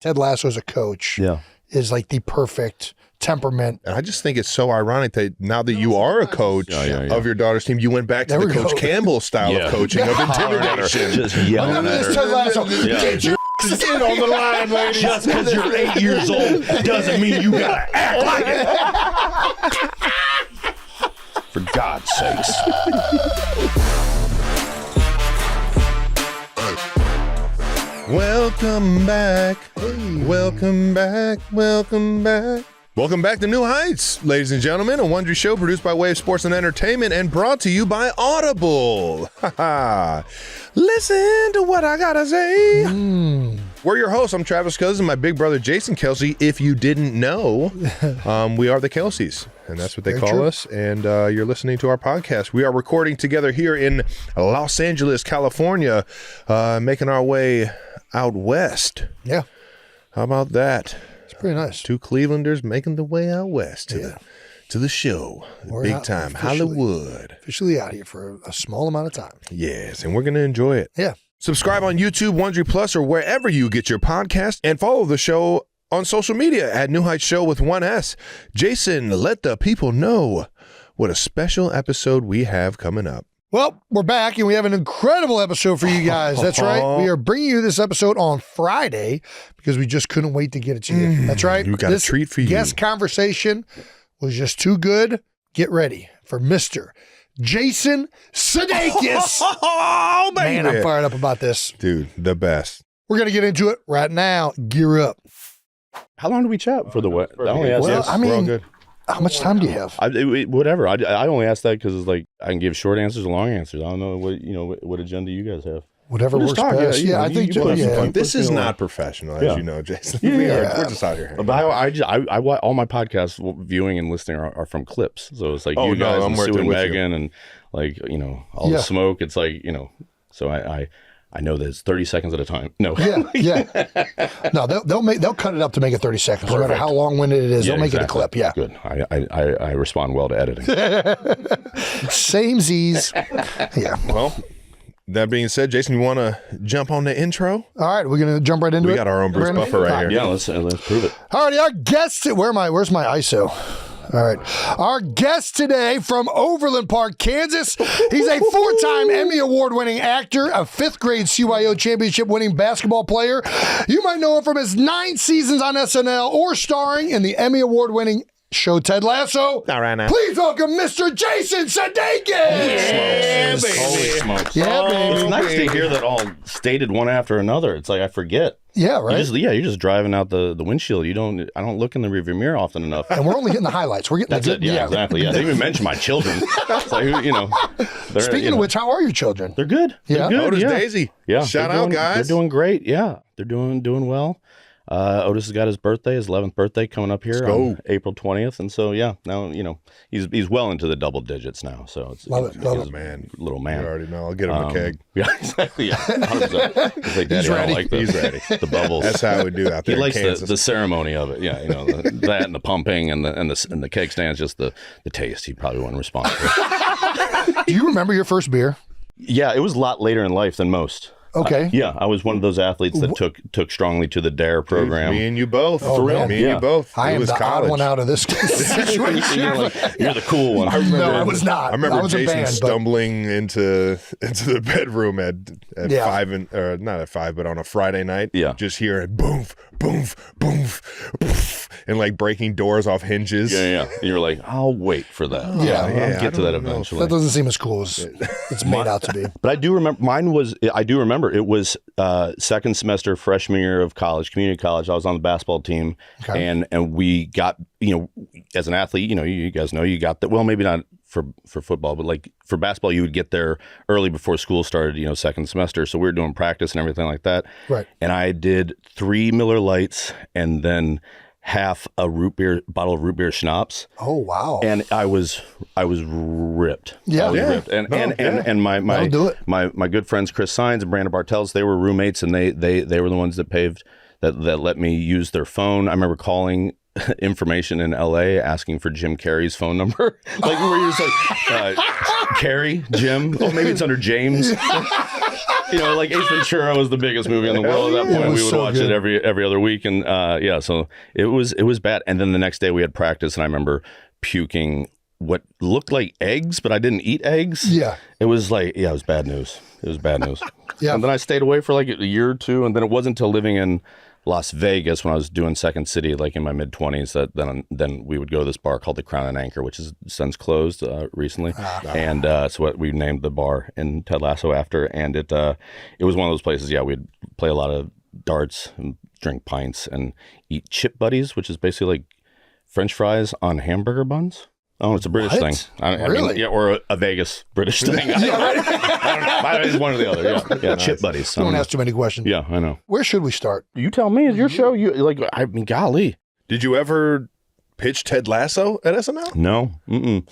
Ted Lasso as a coach is like the perfect temperament. And I just think it's so ironic that now that you are a coach of your daughter's team, you went back to the Coach Campbell style of coaching, of intimidation. Just yelling at her. Ted Lasso. Get your Get on the line, ladies. Just because you're 8 years old doesn't mean you gotta act like it. For God's sakes. Welcome back. Welcome back. Welcome back. Welcome back to New Heights, ladies and gentlemen, a Wondery show produced by Wave Sports and Entertainment and brought to you by Audible. Listen to what I gotta say. We're your hosts. I'm Travis Cousin, my big brother Jason Kelce. If you didn't know, we are the Kelces, and that's what they call us. And you're listening to our podcast. We are recording together here in Los Angeles, California, making our way out west. Yeah. How about that? Pretty nice. Two Clevelanders making the way out west to the show. We're big time Hollywood. Officially out here for a small amount of time. Yes, and we're going to enjoy it. Yeah. Subscribe on YouTube, Wondery Plus, or wherever you get your podcast, and follow the show on social media at New Heights Show with 1S. Jason, let the people know what a special episode we have coming up. Well, we're back, and we have an incredible episode for you guys. That's right. We are bringing you this episode on Friday because we just couldn't wait to get it to you. That's right. We got a treat for you. Guest conversation was just too good. Get ready for Mr. Jason Sudeikis. Oh, baby. Man, I'm fired up about this. Dude, the best. We're going to get into it right now. Gear up. How long do we chat for the what? Well, I mean, we're all good. How much time do you have? Whatever. I only ask that because it's like I can give short answers and long answers. I don't know what agenda you guys have. Whatever works best. Yeah, I think this is not professional, as you know, Jason. We're just out here. But I all my podcast viewing and listening are from clips. So it's like you guys and Sue and Megan and like all the smoke. It's like So I know that it's 30 seconds at a time. No. Yeah. No, they'll cut it up to make it 30 seconds. Perfect. No matter how long-winded it is, they'll make it a clip. Yeah. Good. I respond well to editing. Samesies. Yeah. Well, that being said, Jason, you want to jump on the intro? All right, we're going to jump right into it. We got our own Bruce Buffer right here. Yeah, let's prove it. All righty, our guest. Where's my ISO? All right. Our guest today from Overland Park, Kansas. He's a 4-time Emmy Award-winning actor, a 5th grade CYO championship-winning basketball player. You might know him from his 9 seasons on SNL or starring in the Emmy Award-winning show Ted Lasso. Not right now. Please welcome Mr. Jason Sudeikis. Yeah, baby. Holy smokes. Yeah, baby. It's nice to hear that all stated one after another. It's like I forget. Yeah, right. You're just driving out the windshield. I don't look in the rearview mirror often enough. And we're only getting the highlights. We're getting That's it. Yeah, exactly. Yeah, they even mention my children. It's like, Speaking of which, how are your children? They're good. Yeah. They're good. Otis Daisy. Yeah. Shout out, guys. They're doing great. Yeah, they're doing well. Otis has got his 11th birthday coming up here on April 20th, and so now he's well into the double digits now. So it's love it, man, little man. You already know. I'll get him a keg. Yeah, exactly. Yeah, 100%. It's like, Daddy, He's ready. I don't like He's ready. The bubbles. That's how we do out there. He likes in Kansas. the ceremony of it. Yeah, that and the pumping and the keg stands. Just the taste. He probably wouldn't respond to. Do you remember your first beer? Yeah, it was a lot later in life than most. Okay. Yeah, I was one of those athletes that took strongly to the DARE program. Me and you both. For real? Me and you both. I am the odd one out of this situation. You're the cool one. No, I was not. I remember was Jason a band, stumbling into the bedroom at 5 or not at 5, but on a Friday night. Yeah. Just hearing boom, boom, boom, poof, and like breaking doors off hinges. Yeah. And you're like, I'll wait for that. I'll get to that eventually. That doesn't seem as cool as it's made out to be. But I do remember it was second semester freshman year of college, community college. I was on the basketball team, and we got, as an athlete, you guys know you got that. Well, maybe not for football, but like for basketball, you would get there early before school started, second semester. So we were doing practice and everything like that. Right. And I did 3 Miller Lights and then half a bottle of root beer schnapps. Oh wow! And I was ripped. Yeah, I was ripped. And my good friends Chris Sines and Brandon Bartels, they were roommates, and they were the ones that let me use their phone. I remember calling information in LA asking for Jim Carrey's phone number. Like where you're just like Carrey, Jim. Oh, maybe it's under James. like Ace Ventura was the biggest movie in the world at that point. We would watch it every other week, and so it was bad. And then the next day we had practice, and I remember puking what looked like eggs, but I didn't eat eggs. Yeah, it was like it was bad news. It was bad news. Yeah, and then I stayed away for like a year or two, and then it wasn't until living in Las Vegas when I was doing Second City, like in my mid-20s, that then we would go to this bar called the Crown and Anchor, which is since closed recently, and so what we named the bar in Ted Lasso after, and it was one of those places. Yeah, we'd play a lot of darts and drink pints and eat chip buddies, which is basically like French fries on hamburger buns. Oh, it's a British thing. Really? Or a Vegas British thing. I don't know. It's one or the other. Yeah, nice. Chip buddies. Don't ask too many questions. Yeah, I know. Where should we start? You tell me. It's your show. You golly. Did you ever pitch Ted Lasso at SNL? No.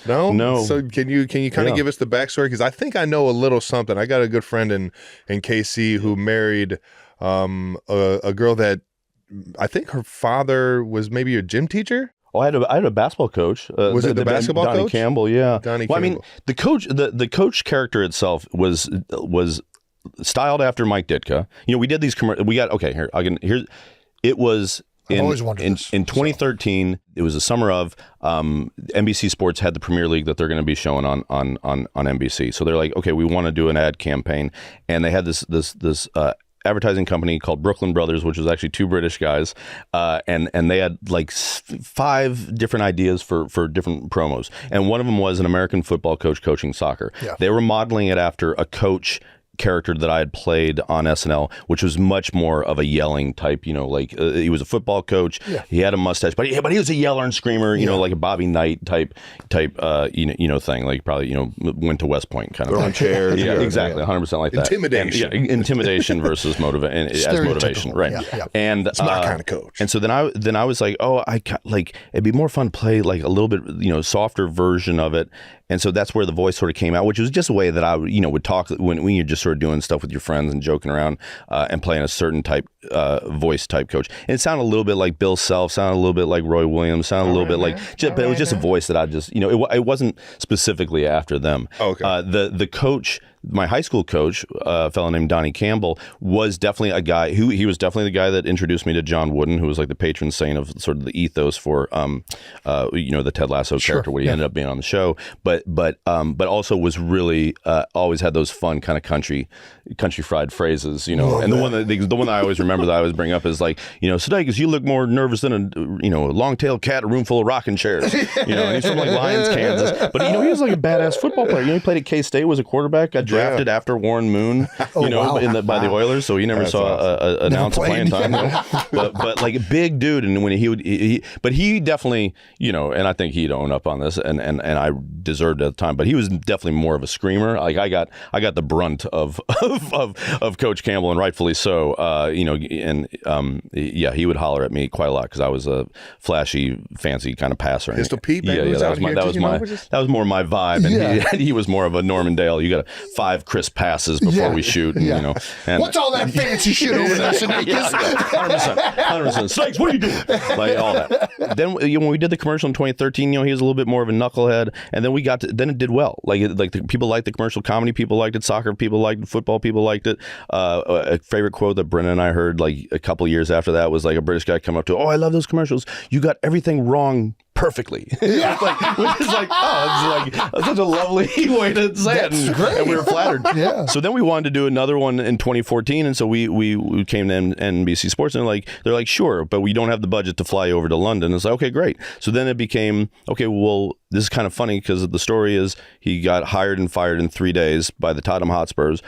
No. So can you kind of give us the backstory? Because I think I know a little something. I got a good friend in KC who married a girl that I think her father was maybe a gym teacher. Oh, I had a basketball coach. Was it the basketball Donnie coach? Campbell, yeah. Donnie Campbell. I mean, the coach character itself was styled after Mike Ditka. We did these it was in 2013. It was the summer of NBC Sports had the Premier League that they're going to be showing on NBC. So they're like, okay, we want to do an ad campaign, and they had this advertising company called Brooklyn Brothers, which was actually two British guys, and they had like 5 different ideas for different promos, and one of them was an American football coach coaching soccer. Yeah. They were modeling it after a coach character that I had played on SNL, which was much more of a yelling type, he was a football coach. Yeah. He had a mustache, but he was a yeller and screamer, like a Bobby Knight type thing, like probably, went to West Point kind of throwing chairs. Yeah, exactly. 100% like that. Intimidation. Intimidation versus motivation. Right. Yeah. And it's my kind of coach. And so then I was like, it'd be more fun to play like a little bit, softer version of it. And so that's where the voice sort of came out, which was just a way that I would talk when you're just sort of doing stuff with your friends and joking around and playing a certain type voice type coach. And it sounded a little bit like Bill Self, sounded a little bit like Roy Williams, sounded a little bit but it was just a voice that I just, it wasn't specifically after them. Oh, okay. The coach, my high school coach, a fellow named Donnie Campbell, was definitely a guy who he was definitely the guy that introduced me to John Wooden, who was like the patron saint of sort of the ethos for the Ted Lasso character, what he ended up being on the show, but also was really always had those fun kind of country fried phrases, and the one that I always remember that I always bring up is like, Sudeikis, you look more nervous than a long-tailed cat, a room full of rocking chairs, and he's from like Lyons, Kansas, but he was like a badass football player. He played at K-State, was a quarterback, got drafted after Warren Moon, by the Oilers, so he never saw an ounce of playing time. But like a big dude, and when he definitely, and I think he'd own up on this, and I deserved it at the time, but he was definitely more of a screamer. Like I got the brunt of Coach Campbell, and rightfully so. He would holler at me quite a lot because I was a flashy, fancy kind of passer. Pistol Pete, that was more my vibe, and he was more of a Norman Dale. You got 5 crisp passes before we shoot, and, what's all that fancy shit over there, Sudeikis? 100%. Snakes, what are you doing? Like all that. Then when we did the commercial in 2013, he was a little bit more of a knucklehead, and then then it did well. People liked the commercial, comedy people liked it, soccer people liked it, football people liked it. A favorite quote that Brennan and I heard like a couple years after that was like a British guy come up to, "Oh, I love those commercials. You got everything wrong perfectly." It's such a lovely way to say it. And we were flattered. Yeah. So then we wanted to do another one in 2014, and so we came to NBC Sports, and they're like, sure, but we don't have the budget to fly over to London. It's like, okay, great. So then it became, okay, well, this is kind of funny because the story is he got hired and fired in 3 days by the Tottenham Hotspurs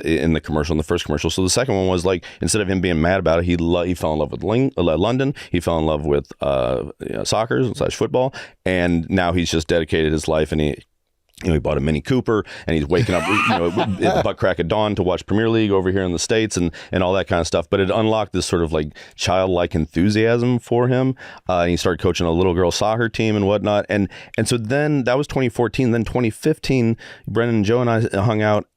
in the first commercial. So the second one was like, instead of him being mad about it, he fell in love with London. He fell in love with soccer / football, and now he's just dedicated his life, and he bought a Mini Cooper, and he's waking up at the butt crack of dawn to watch Premier League over here in the States and all that kind of stuff. But it unlocked this sort of like childlike enthusiasm for him. And he started coaching a little girl soccer team and whatnot. And so then that was 2014. Then 2015, Brennan and Joe and I hung out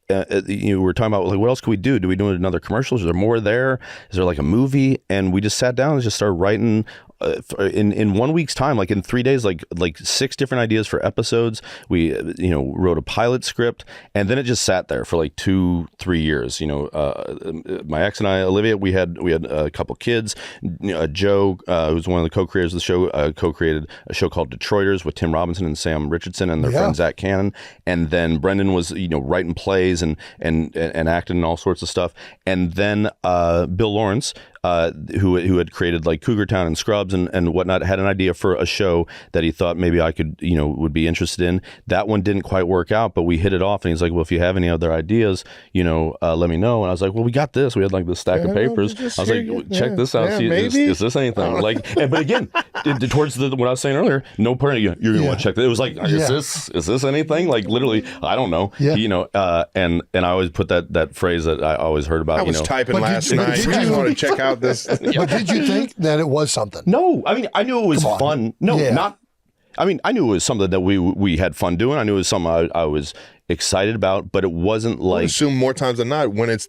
you were talking about like, what else could we do? Do we do another commercial? Is there more there? Is there like a movie? And we just sat down and just started writing in 1 week's time, like in 3 days, like 6 different ideas for episodes. We, wrote a pilot script, and then it just sat there for like 2-3 years. My ex and I, Olivia, we had a couple kids. Joe, who's one of the co-creators of the show, co-created a show called Detroiters with Tim Robinson and Sam Richardson and their friend Zach Cannon. And then Brendan was, writing plays and acting and all sorts of stuff. And then Bill Lawrence, who had created like Cougar Town and Scrubs and whatnot, had an idea for a show that he thought maybe I could, would be interested in. That one didn't quite work out, but we hit it off. And he's like, well, if you have any other ideas, let me know. And I was like, well, we got this. We had like this stack of papers. I was like, check this out. See, is this anything? But again, towards what I was saying earlier, no parent, you're going to want to check that. It was like, is this anything? Like literally, I don't know. And I always put that phrase that I always heard about. I was typing last night. I just want to check out this. But did you think that it was something? No, I mean, I knew it was fun. No, not. I mean, I knew it was something that we had fun doing. I knew it was something I was excited about, but it wasn't like. I assume more times than not, when it's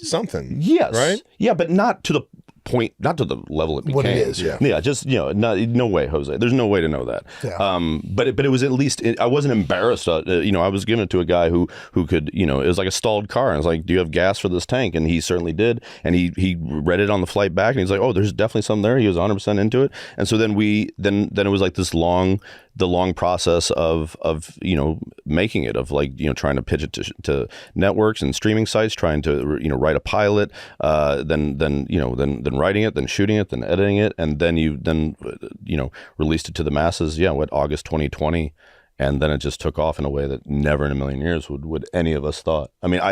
something. Yes. Right? Yeah, but not to the point, not to the level it became. What it is. Yeah, just, no way, Jose. There's no way to know that. Yeah. But it was at least, I wasn't embarrassed. I was giving it to a guy who could, it was like a stalled car. And I was like, do you have gas for this tank? And he certainly did. And he read it on the flight back, and he's like, oh, there's definitely something there. He was 100% into it. And so then it was like the long process of making it, of like, trying to pitch it to networks and streaming sites, trying to, write a pilot, then writing it, then shooting it, then editing it, and then released it to the masses. August 2020, and then it just took off in a way that never in a million years would any of us thought. I mean, I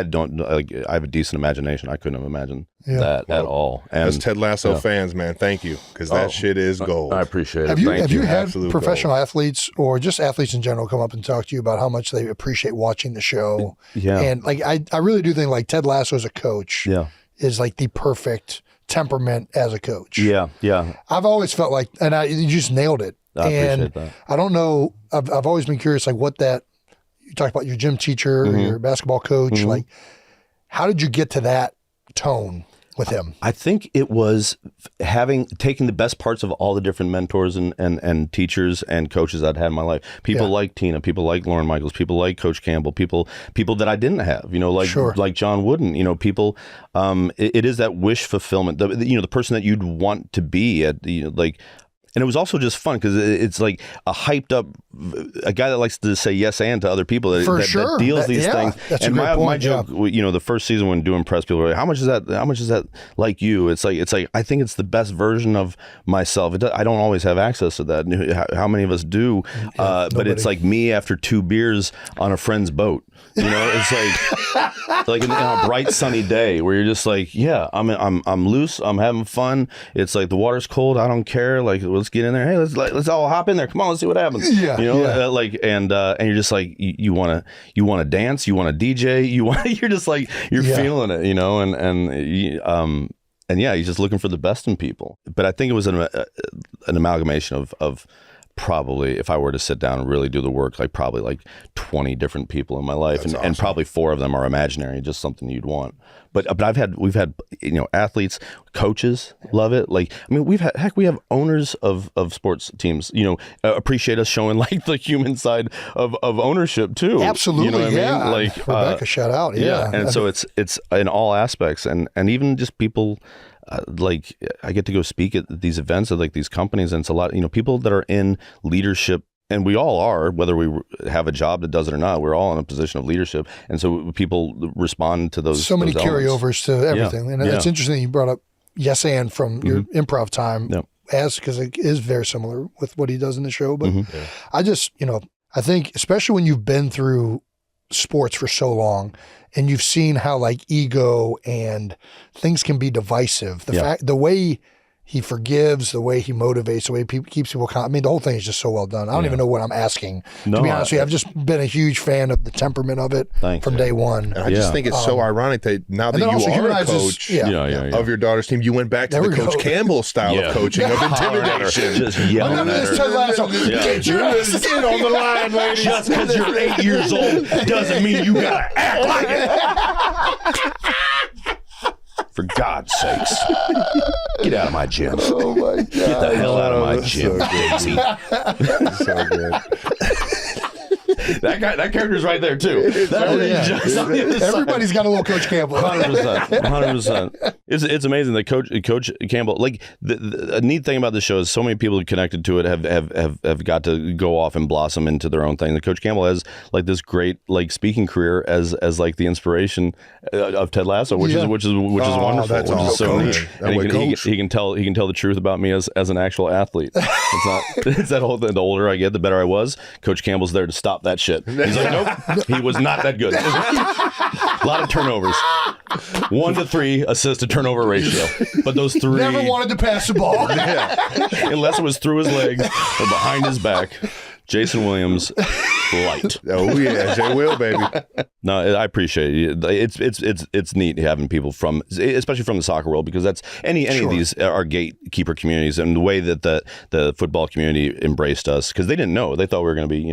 have a decent imagination. I couldn't have imagined that at all. And as Ted Lasso fans, man, thank you, because that shit is gold. I appreciate it. Have you had Absolute professional gold. athletes or just athletes in general come up and talk to you about how much they appreciate watching the show? Yeah. And like I really do think like Ted Lasso as a coach is like the perfect temperament as a coach. Yeah. I've always felt like, and you just nailed it. I appreciate that. I don't know. I've always been curious, like what you talked about your gym teacher, or your basketball coach. Like, how did you get to that tone with him? I think it was taking the best parts of all the different mentors and teachers and coaches I'd had in my life. People like Tina, people like Lauren Michaels, people like Coach Campbell, people that I didn't have, like John Wooden, people. It is that wish fulfillment, the person that you'd want to be at, and it was also just fun because it's like a hyped up, a guy that likes to say yes and to other people that deals these things. That's and a great my point, joke, the first season when doing press, people were like, how much is that like you? It's like I think it's the best version of myself. I don't always have access to that. How many of us do? But it's like me after 2 beers on a friend's boat. It's like in a bright sunny day where you're just like, I'm loose, I'm having fun. It's like the water's cold, I don't care. Like, let's get in there. Hey, let's all hop in there. Come on, let's see what happens. And you're just like, you want to dance, you want to DJ, you're just like, you're feeling it, and you're just looking for the best in people. But I think it was an amalgamation of probably, if I were to sit down and really do the work, like probably like 20 different people in my life, and probably 4 of them are imaginary, just something you'd want. But we've had athletes, coaches love it. Like, I mean, we have owners of sports teams, appreciate us showing like the human side of ownership too. Absolutely, You know what I mean? Like Rebecca, shout out, And so it's in all aspects, and even just people. Like, I get to go speak at these events of like these companies, and it's a lot, people that are in leadership, and we all are, whether we have a job that does it or not, we're all in a position of leadership. And so people respond to those. So many those carryovers to everything. And it's interesting that you brought up Yes and from your improv time, because it is very similar with what he does in the show. But I just, I think, especially when you've been through sports for so long, and you've seen how like ego and things can be divisive. The way he forgives, the way he motivates, the way he keeps people calm. I mean, the whole thing is just so well done. I don't even know what I'm asking, to be honest with you. I've just been a huge fan of the temperament of it from day one. And I just think it's so ironic that now that you are a coach of your daughter's team, you went back to the Coach Campbell style of coaching, of intimidation. Just yelling at her. Get your ass in on the line, ladies. Just because you're 8 years old doesn't mean you got to act like it. For God's sakes. Get out of my gym. Oh, my God. Get the hell out of my gym, Daisy. So good. That character's right there, too. Everybody's got a little Coach Campbell. 100%. It's amazing that Coach Campbell, like, the neat thing about this show is so many people connected to it have got to go off and blossom into their own thing. The Coach Campbell has, like, this great, like, speaking career as like the inspiration of Ted Lasso, which is wonderful. That's which is so neat. And he can tell the truth about me as an actual athlete. It's that whole thing. The older I get, the better I was. Coach Campbell's there to stop that shit. He's like, nope, he was not that good. A lot of turnovers. 1 to 3 assist to turnover ratio. But those 3 never wanted to pass the ball. Unless it was through his legs or behind his back. Jason Williams, light. Oh yeah, J. Will, baby. No, I appreciate it. It's neat having people from, especially from the soccer world, because that's any of these are gatekeeper communities, and the way that the football community embraced us, because they didn't know, they thought we were going to be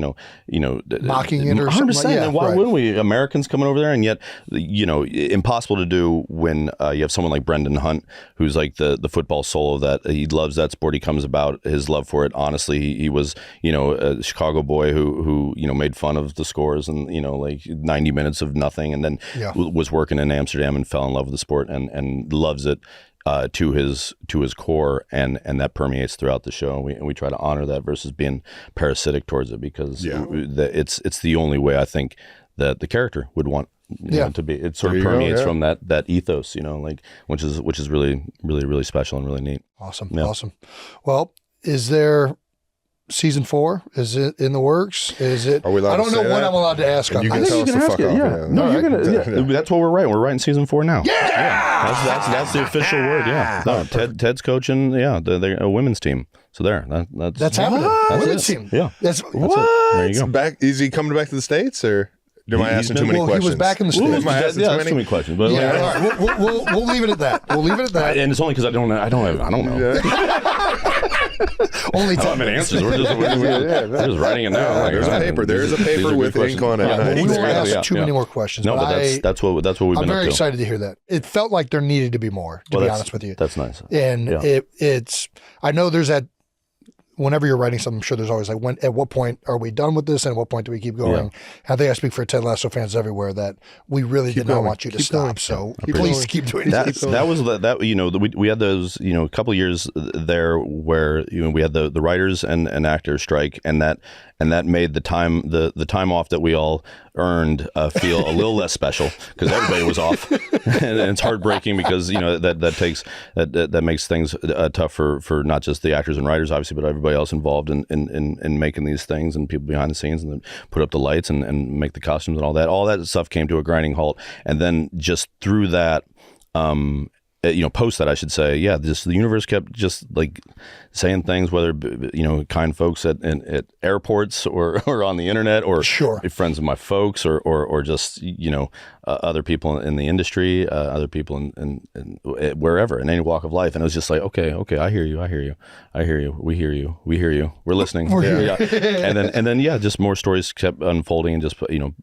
mocking it or 100%, something. Like, and why wouldn't we? Americans coming over there, and yet impossible to do when you have someone like Brendan Hunt, who's like the football soul of that. He loves that sport. He comes about his love for it. Honestly, he was a Chicago boy who made fun of the scores and like 90 minutes of nothing, and then was working in Amsterdam and fell in love with the sport and loves it to his core, and that permeates throughout the show, and we try to honor that versus being parasitic towards it, because it's the only way I think that the character would want to be. It sort of permeates from that ethos, like which is really, really, really special and really neat. Awesome. Well, is there season 4? Is it in the works? Is it? Are we allowed I don't know what I'm allowed to ask on. You can tell us to fuck off. Yeah. No, you're gonna. That's what we're writing. We're writing season 4 now. Yeah. That's the official word. Yeah. No, Ted's coaching. Yeah, they're a women's team. So that's happening. Women's team. Yeah. That's what. There you go. Back? Is he coming back to the States, or am I asking too many questions? He was back in the States. That's too many questions. But all right. We'll leave it at that. And it's only because I don't know. Only 10 minutes. Answers. We're just writing it now. There's a paper. There's a paper with ink on it. We won't ask too many more questions. No, but that's what we've been up to. I'm very excited to hear that. It felt like there needed to be more, to be honest with you. That's nice. And it's. I know there's that. Whenever you're writing something, I'm sure there's always like, at what point are we done with this, and at what point do we keep going? Yeah. I think I speak for Ted Lasso fans everywhere that we really did not want you to stop. So please keep doing it. That was we had those a couple of years there where we had the writers and actors strike, and that made the time off that we all earned feel a little less special, because everybody was off, and it's heartbreaking because that makes things tough for not just the actors and writers, obviously, but everybody else involved in making these things, and people behind the scenes, and then put up the lights and make the costumes and all that stuff came to a grinding halt. And then just through that, post that, I should say, the universe kept just like saying things, whether kind folks at airports or on the internet, or friends of my folks, or just other people in the industry, other people in wherever, in any walk of life. And it was just like, okay, I hear you, we hear you, we're listening. And then just more stories kept unfolding and just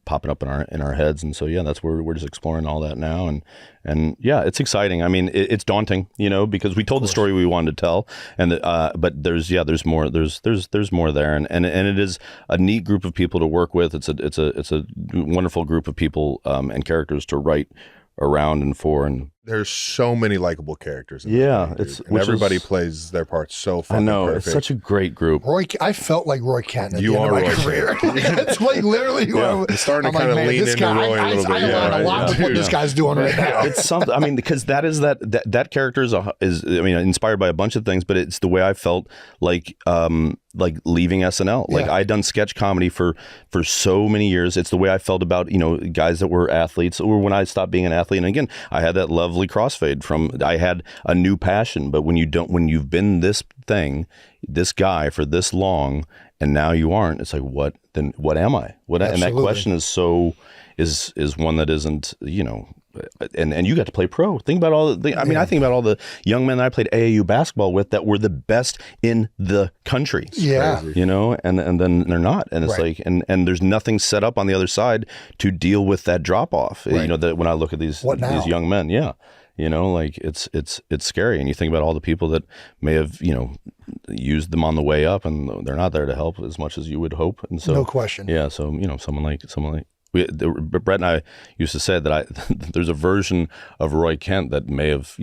popping up in our heads. And so that's where we're just exploring all that now, and it's exciting. I mean, it's daunting, because we told the story we wanted to tell, and but there's more there, and it is a neat group of people to work with. It's a wonderful group of people and characters to write around and for, and there's so many likable characters. Everybody plays their parts so fucking perfect. It's such a great group. I felt like Roy Kent at the end of my career. It's like literally it's starting to kind of lean into Roy a little bit. I learned a lot of what this guy's doing right now. It's something. I mean, because that character is inspired by a bunch of things, but it's the way I felt like leaving SNL. Like I'd done sketch comedy for so many years. It's the way I felt about guys that were athletes, or when I stopped being an athlete. And again, I had that love lovely crossfade from, I had a new passion, but when you've been this guy for this long, and now you aren't, it's like, what am I? And that question is one that isn't, and you got to play pro. Think about all the, I think about all the young men that I played AAU basketball with that were the best in the country. Yeah. And then they're not. And it's like, and there's nothing set up on the other side to deal with that drop off. Right. That when I look at these young men, like it's scary. And you think about all the people that may have, used them on the way up, and they're not there to help as much as you would hope. And so, no question. Yeah. So, someone like Brett and I used to say that there's a version of Roy Kent that may have,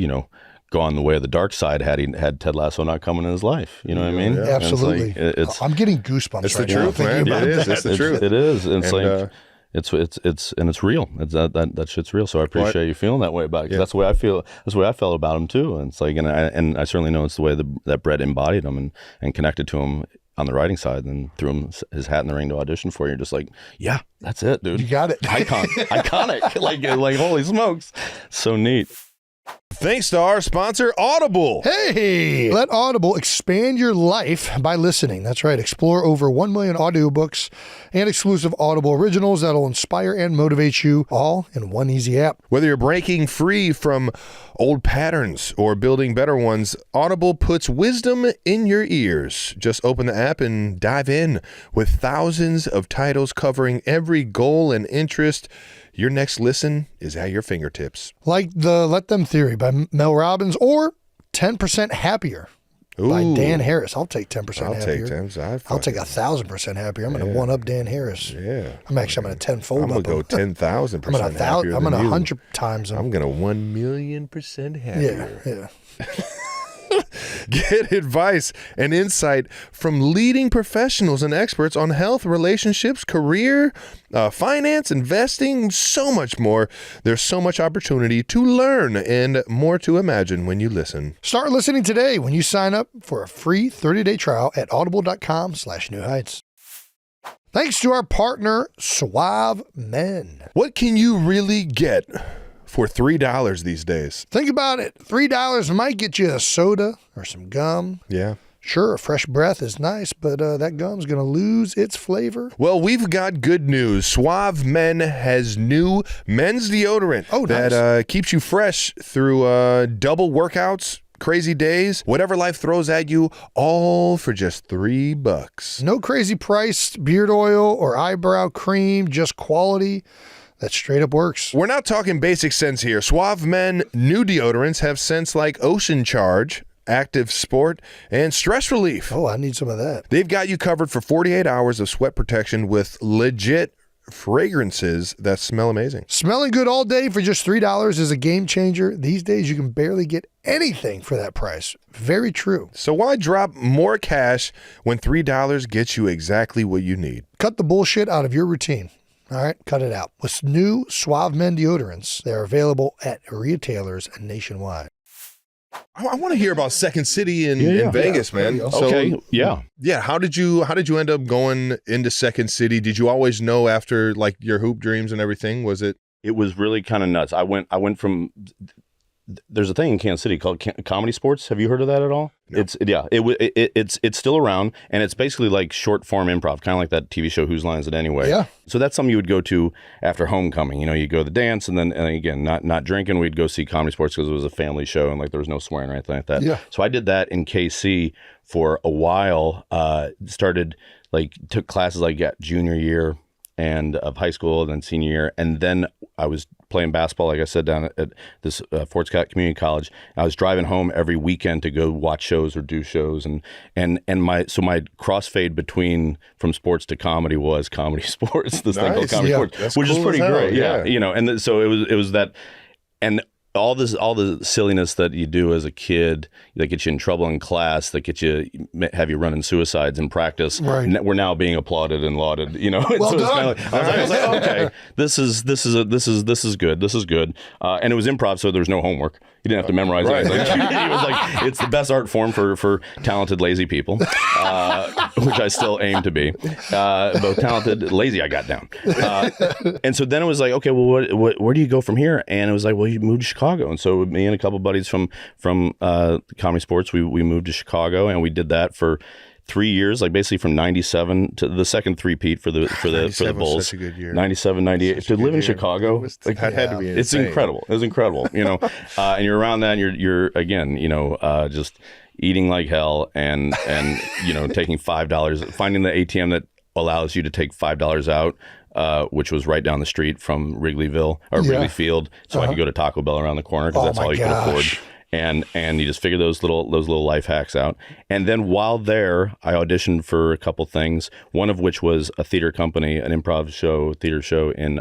gone the way of the dark side had Ted Lasso not coming in his life. You know what I mean? Yeah. Absolutely. It's I'm getting goosebumps. It's right the truth, now, man. It is. It's the truth. It is. And it's and, it's real. That shit's real. So I appreciate you feeling that way about it. 'Cause that's the way I feel. That's the way I felt about him too. And it's like, and I certainly know it's the way that Brett embodied him and connected to him on the writing side, and threw him his hat in the ring to audition for you. You're just like, yeah, that's it, dude. You got it. Iconic. like holy smokes, so neat. Thanks to our sponsor, Audible. Hey, let Audible expand your life by listening. That's right. Explore over 1 million audiobooks and exclusive Audible originals that'll inspire and motivate you, all in one easy app. Whether you're breaking free from old patterns or building better ones, Audible puts wisdom in your ears. Just open the app and dive in. With thousands of titles covering every goal and interest, your next listen is at your fingertips. Like the Let Them Theory by Mel Robbins, or 10% Happier by Dan Harris. I'll take 10% happier. I'll take 1,000% happier. I'm going to one up Dan Harris. Yeah. I'm going to 10-fold up. I'm going to go 10,000% happier. I'm going to 100 times him. I'm going to 1,000,000% happier. Yeah. Get advice and insight from leading professionals and experts on health, relationships, career, finance, investing, so much more. There's so much opportunity to learn and more to imagine when you listen. Start listening today when you sign up for a free 30-day trial at audible.com/newheights. Thanks to our partner, Suave Men. What can you really get for $3 these days? Think about it. $3 might get you a soda or some gum. Yeah. Sure, a fresh breath is nice, but that gum's going to lose its flavor. Well, we've got good news. Suave Men has new men's deodorant that keeps you fresh through double workouts, crazy days, whatever life throws at you, all for just $3. No crazy priced beard oil or eyebrow cream, just quality that straight up works. We're not talking basic scents here. Suave Men new deodorants have scents like Ocean Charge, Active Sport, and Stress Relief. Oh, I need some of that. They've got you covered for 48 hours of sweat protection with legit fragrances that smell amazing. Smelling good all day for just $3 is a game changer. These days, you can barely get anything for that price. Very true. So why drop more cash when $3 gets you exactly what you need? Cut the bullshit out of your routine. All right, cut it out. With new Suave Men deodorants, they are available at retailers nationwide. I want to hear about Second City in Vegas, man. So, okay, yeah. How did you end up going into Second City? Did you always know after like your hoop dreams and everything? Was it? It was really kind of nuts. I went from. There's a thing in Kansas City called Comedy Sports. Have you heard of that at all? No. It's still around, and it's basically like short form improv, kind of like that TV show Whose Line Is It Anyway? Yeah. So that's something you would go to after homecoming. You go to the dance, and then again, not drinking. We'd go see Comedy Sports because it was a family show, and like there was no swearing or anything like that. Yeah. So I did that in KC for a while. Took classes like junior year and of high school, and then senior year, and then I was playing basketball, like I said, down at this Fort Scott Community College. I was driving home every weekend to go watch shows or do shows, and my crossfade from sports to comedy was Comedy Sports. This thing called Comedy Sports, which is pretty great. Yeah. And so it was that, and all the silliness that you do as a kid that gets you in trouble in class, that have you running suicides in practice. Right. We're now being applauded and lauded. Well so done. I was like, okay, this is good. This is good. And it was improv, so there's no homework. He didn't have to memorize it. He was like, it's the best art form for talented, lazy people, which I still aim to be. Both talented, lazy, I got down. And so then it was like, okay, well, where do you go from here? And it was like, well, you moved to Chicago. And so me and a couple buddies from Comedy Sports, we moved to Chicago, and we did that for 3 years, like basically from 97 to the second three-peat for the Bulls. Such a good year. 97, 98. To live in Chicago, that had to be insane. It's incredible. It was incredible, and you're around that, and you're again, just eating like hell, and taking $5, finding the ATM that allows you to take $5 out, which was right down the street from Wrigleyville or Wrigley Field, so I could go to Taco Bell around the corner because that's all you could afford. And you just figure those little life hacks out. And then while there, I auditioned for a couple things, one of which was a theater company, an improv theater show in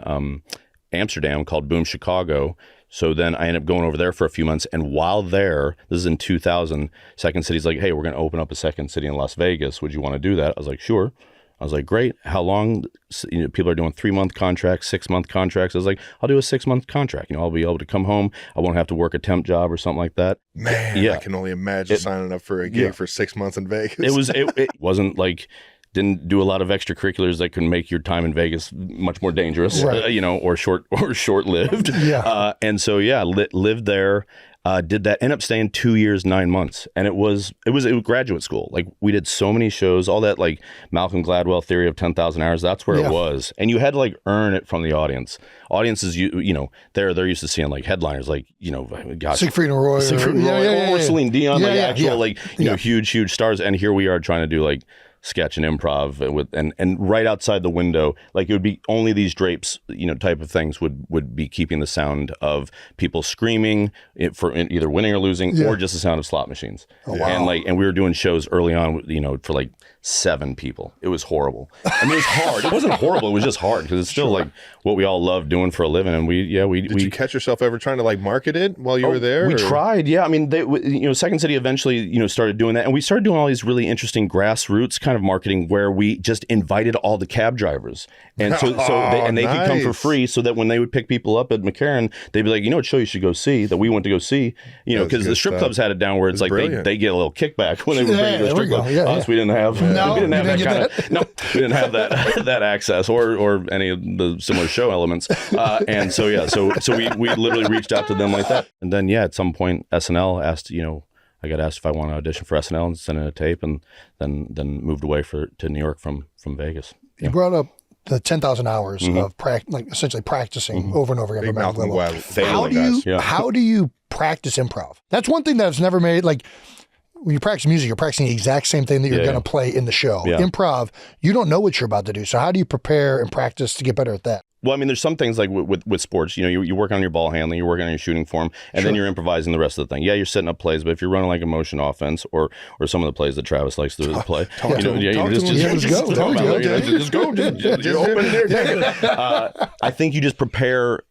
Amsterdam called Boom Chicago. So then I ended up going over there for a few months. And while there, this is in 2000, Second City's like, hey, we're going to open up a second city in Las Vegas. Would you want to do that? I was like, sure. I was like, great. How long? People are doing 3-month contracts, 6-month contracts. I was like, I'll do a 6-month contract. I'll be able to come home. I won't have to work a temp job or something like that. Man, I can only imagine signing up for a gig for 6 months in Vegas. It wasn't like, didn't do a lot of extracurriculars that can make your time in Vegas much more dangerous, or short-lived. And so, lived there. Did that, ended up staying 2 years, 9 months. And it was graduate school. Like, we did so many shows, all that, like Malcolm Gladwell theory of 10,000 hours. That's where it was. And you had to like earn it from the audience. Audiences, they're used to seeing like headliners, like, gosh, Siegfried and Roy, or Celine Dion, huge stars. And here we are trying to do like sketch and improv and right outside the window, like it would be only these drapes, type of things would be keeping the sound of people screaming for either winning or losing, or just the sound of slot machines. Oh, wow. And we were doing shows early on, for like 7 people. It was horrible. I mean, it was hard. It wasn't horrible. It was just hard because it's still like what we all love doing for a living. And we Did you catch yourself ever trying to like market it while you were there? We tried. Yeah. I mean, Second City eventually, started doing that, and we started doing all these really interesting grassroots kind of marketing where we just invited all the cab drivers, and they could come for free, so that when they would pick people up at McCarran, they'd be like, what show you should go see that we went to go see, because the strip clubs had it down where it's like they get a little kickback when they would bring to the strip club. Us, we didn't have. No, we didn't have that kind of. No, we didn't have that access or any of the similar show elements. And so we literally reached out to them like that. And then at some point SNL asked, I got asked if I want to audition for SNL and send in a tape, and then moved away to New York from Vegas. You brought up the 10,000 hours of essentially practicing over and over again. How do you practice improv? That's one thing that's never made like. When you practice music, you're practicing the exact same thing that you're going to play in the show. Yeah. Improv, you don't know what you're about to do. So how do you prepare and practice to get better at that? Well, I mean, there's some things like with sports, you work on your ball handling, you're working on your shooting form, and then you're improvising the rest of the thing. Yeah, you're setting up plays, but if you're running like a motion offense or some of the plays that Travis likes to play, just go. You're open there. I think you just prepare,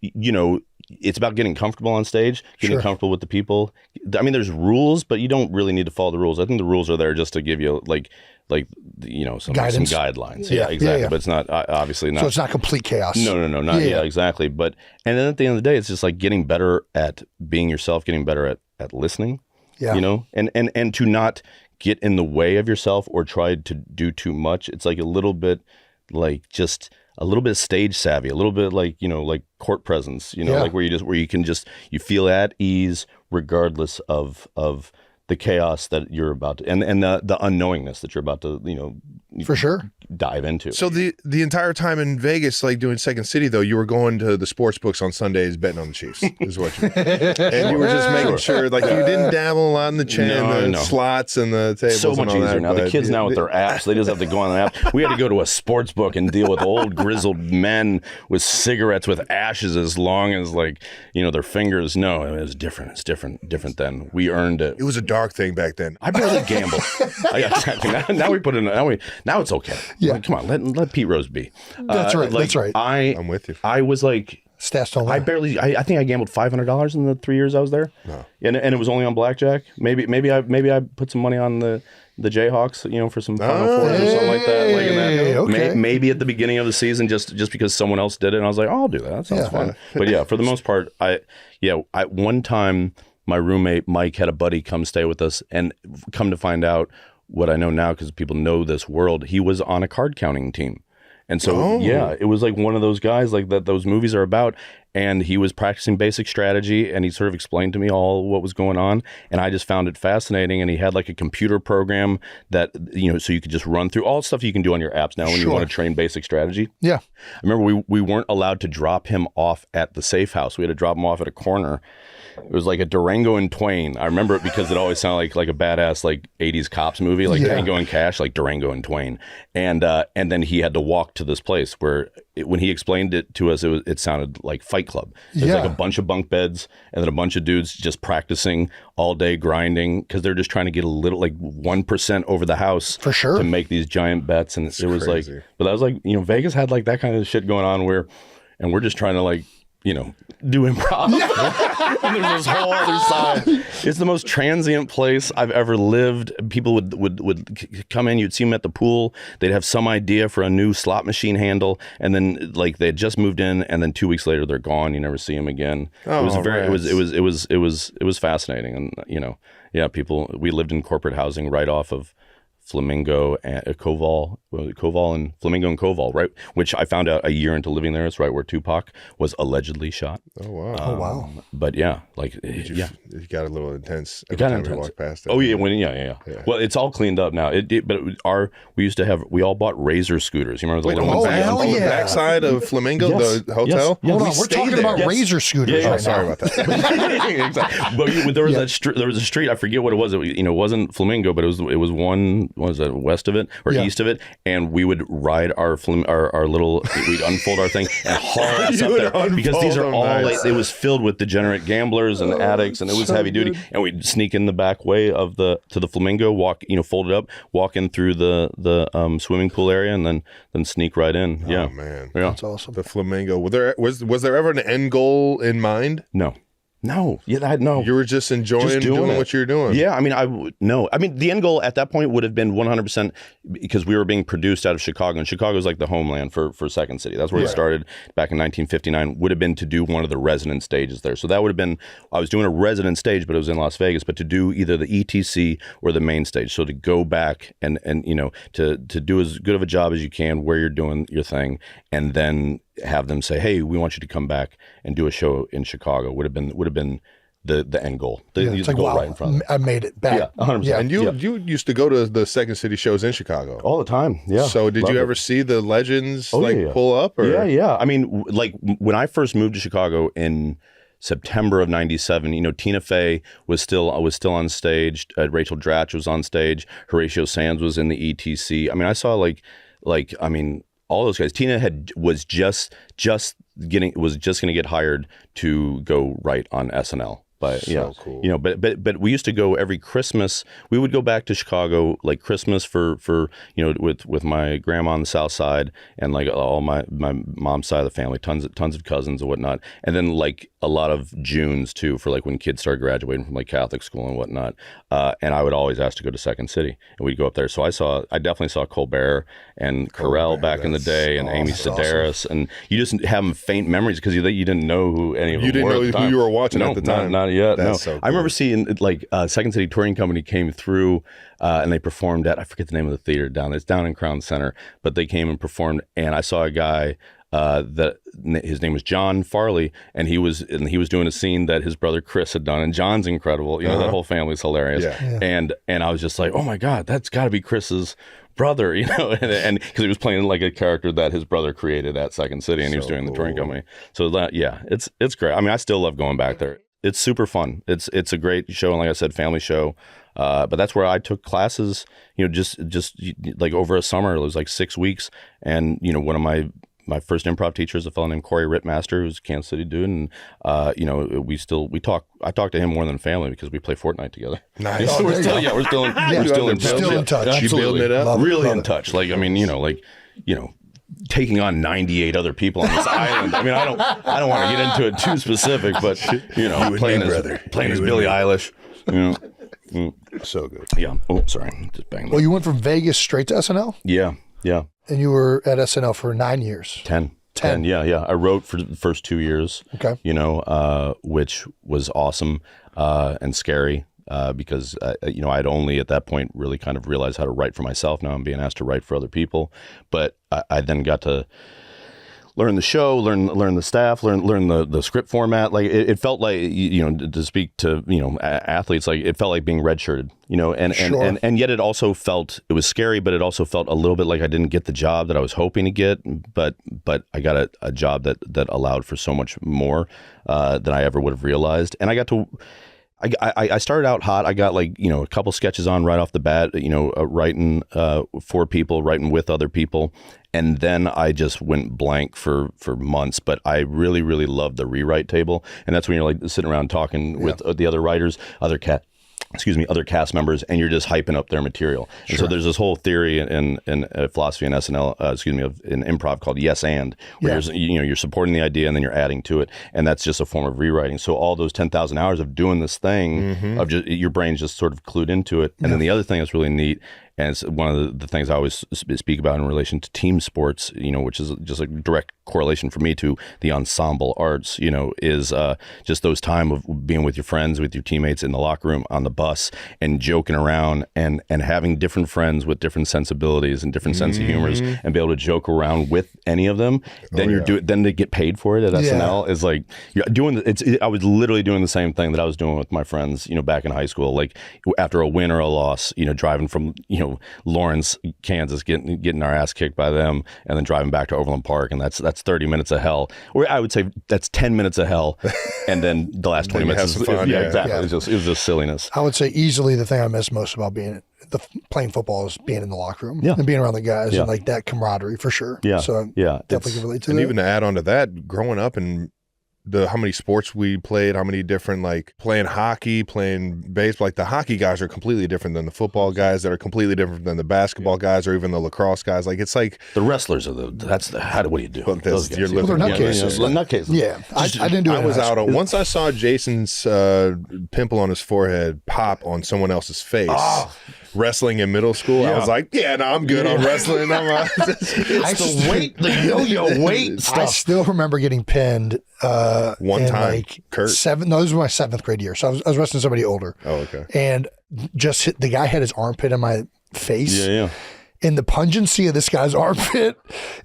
it's about getting comfortable on stage, getting comfortable with the people. I mean, there's rules, but you don't really need to follow the rules. I think the rules are there just to give you some guidelines. Yeah, exactly. Yeah. But it's not obviously not. So it's not complete chaos. No, not exactly. But and then at the end of the day, it's just like getting better at being yourself, getting better at listening. Yeah. And to not get in the way of yourself or try to do too much. It's like a little bit like just a little bit stage savvy, a little bit like, like court presence, like where you can you feel at ease regardless of the chaos that you're about to, and the unknowingness that you're about to, for sure dive into. So the entire time in Vegas, like doing Second City, though, you were going to the sports books on Sundays betting on the Chiefs, is what you and you were just making sure, like, you didn't dabble a lot in the slots and the tables. So much easier now. The kids now with their apps, they just have to go on the app. We had to go to a sports book and deal with old grizzled men with cigarettes with ashes as long as their fingers. No, it was different. It's different then. We earned it. It was a dark thing back then. I barely gambled. Now we put in. Now it's okay. Yeah. Come on, let Pete Rose be. That's right. That's right. I'm with you. I was like, stats don't lie. I think I gambled $500 in the 3 years I was there. No. And it was only on blackjack. Maybe I put some money on the Jayhawks, for some Final Fours or something like that. Okay. Maybe at the beginning of the season, just because someone else did it, and I was like, oh, I'll do that. That sounds fun. But yeah, for the most part, I one time my roommate Mike had a buddy come stay with us, and come to find out what I know now, because people know this world, he was on a card counting team. And so, yeah, it was like one of those guys like that those movies are about. And he was practicing basic strategy, and he sort of explained to me all what was going on. And I just found it fascinating. And he had like a computer program that, so you could just run through all the stuff you can do on your apps now when you want to train basic strategy. Yeah. I remember we weren't allowed to drop him off at the safe house. We had to drop him off at a corner. It was like a Durango and Twain. I remember it because it always sounded like a badass like 80s cops movie, like Tango and Cash, like Durango and Twain. And then he had to walk to this place where when he explained it to us, it sounded like Fight Club. There's like a bunch of bunk beds and then a bunch of dudes just practicing all day, grinding, because they're just trying to get a little, like 1% over the house for sure to make these giant bets. And it was crazy. like, but that was like, Vegas had like that kind of shit going on and we're just trying to like, do improv. And there's this whole other side. It's the most transient place I've ever lived. People would come in, you'd see them at the pool. They'd have some idea for a new slot machine handle, and then like they had just moved in, and then 2 weeks later they're gone. You never see them again. It was fascinating, and people. We lived in corporate housing right off of Flamingo and Koval and Flamingo and Koval, right? Which I found out a year into living there. It's right where Tupac was allegedly shot. Oh wow! But yeah, like it got a little intense. It got every time intense. we walked past it. Oh yeah, yeah. Well, it's all cleaned up now. We all bought Razor scooters. You remember the little ones? On the backside of Flamingo, the hotel. Yes. Hold on, we're talking about Razor scooters. Yeah, sorry about that. Exactly. But there was there was a street. I forget what it was. It wasn't Flamingo, but it was one. What was that, west of it or east of it? And we would ride our little. We'd unfold our thing and haul ass up there because these are all. Like, it was filled with degenerate gamblers and addicts, and it was heavy duty. And we'd sneak in the back way to the Flamingo, walk, fold it up, walk in through the swimming pool area, and then sneak right in. Oh man, that's awesome. The Flamingo. Was there ever an end goal in mind? No. Yeah, no. You were just enjoying doing what you're doing. Yeah, I mean, the end goal at that point would have been 100% because we were being produced out of Chicago, and Chicago is like the homeland for Second City. That's where it started back in 1959. Would have been to do one of the resident stages there. So that would have been, I was doing a resident stage, but it was in Las Vegas, but to do either the ETC or the main stage. So to go back and to do as good of a job as you can where you're doing your thing, and then have them say, "Hey, we want you to come back and do a show in Chicago." Would have been the end goal. It's like, wow, right in front. I made it back. Yeah, 100%. Yeah. And you used to go to the Second City shows in Chicago all the time. Yeah. So did you ever see the legends pull up? Or? Yeah. I mean, like when I first moved to Chicago in September of '97, Tina Fey was still on stage. Rachel Dratch was on stage. Horatio Sands was in the ETC. I mean, I saw all those guys. Tina was just going to get hired to go write on SNL. But cool. But we used to go every Christmas. We would go back to Chicago like Christmas for with my grandma on the South Side and like all my mom's side of the family, tons of cousins and whatnot, and then like a lot of Junes too for like when kids started graduating from like Catholic school and whatnot. And I would always ask to go to Second City, and we'd go up there. So I definitely saw Colbert and Carell back in the day, and Amy Sedaris, and you just have faint memories because you didn't know who any of them were. You didn't know who you were watching at the time. Not yet. That's no. So cool. I remember seeing like Second City Touring Company came through and they performed at, I forget the name of the theater down there. It's down in Crown Center, but they came and performed, and I saw a guy that his name was John Farley, and he was doing a scene that his brother Chris had done, and John's incredible. That whole family's hilarious. Yeah. And I was just like, oh my God, that's got to be Chris's brother, and because he was playing like a character that his brother created at Second City, and he was doing the touring company. So that, it's great. I mean, I still love going back there. It's super fun. It's a great show, and like I said, family show. But that's where I took classes, just like over a summer. It was like 6 weeks, and one of my first improv teacher is a fellow named Corey Rittmaster, who's a Kansas City dude, and we talk. I talk to him more than family because we play Fortnite together. Nice. We're still in touch. Absolutely. You building it up? Really in touch. Like, I mean, taking on 98 other people on this island. I mean, I don't want to get into it too specific, but playing as Billie Eilish. So good. Yeah. Oh, sorry. Just banged. Well, you went from Vegas straight to SNL? Yeah. And you were at SNL for 9 years. 10. 10. Yeah. I wrote for the first 2 years. Okay. Which was awesome and scary because I'd only at that point really kind of realized how to write for myself. Now I'm being asked to write for other people, but I then got to learn the show, learn the staff, learn the script format. Like it felt like, to speak to, athletes, like it felt like being redshirted, and yet it was scary, but it also felt a little bit like I didn't get the job that I was hoping to get, but I got a job that allowed for so much more than I ever would have realized. And I started out hot. I got a couple sketches on right off the bat, writing for people, writing with other people. And then I just went blank for months. But I really, really loved the rewrite table. And that's when you're sitting around talking with the other writers, other cast members, and you're just hyping up their material. And so there's this whole theory in philosophy in SNL, in improv called yes and, where you're supporting the idea and then you're adding to it, and that's just a form of rewriting. So all those 10,000 hours of doing this thing, of just your brain's just sort of clued into it. And then the other thing that's really neat, and it's one of the things I always speak about in relation to team sports, which is just a direct correlation for me to the ensemble arts, is just those time of being with your friends, with your teammates in the locker room, on the bus, and joking around and having different friends with different sensibilities and different sense of humors, and be able to joke around with any of them. Then then to get paid for it at SNL is like you're doing. I was literally doing the same thing that I was doing with my friends, back in high school. Like after a win or a loss, driving from Lawrence, Kansas, getting our ass kicked by them, and then driving back to Overland Park, and that's 30 minutes of hell. Or I would say that's 10 minutes of hell, and then the last 20 minutes is fun. Exactly. Yeah. It was just silliness. I would say easily the thing I miss most about playing football is being in the locker room and being around the guys and like that camaraderie for sure. Yeah. So definitely can relate to that. And even to add on to that, growing up and how many sports we played, how many different, playing hockey, playing baseball, the hockey guys are completely different than the football guys, that are completely different than the basketball guys, or even the lacrosse guys. It's like the wrestlers are what do you do? They're nutcases. Nutcases. Yeah, I didn't do it. I was out on, once I saw Jason's pimple on his forehead pop on someone else's face. Wrestling in middle school, I was like, I'm good on wrestling. It's the weight, the yo-yo weight stuff. I still remember getting pinned one time. Kurt. This was my 7th grade year. So I was wrestling somebody older. Oh, okay. And the guy had his armpit in my face. Yeah. And the pungency of this guy's armpit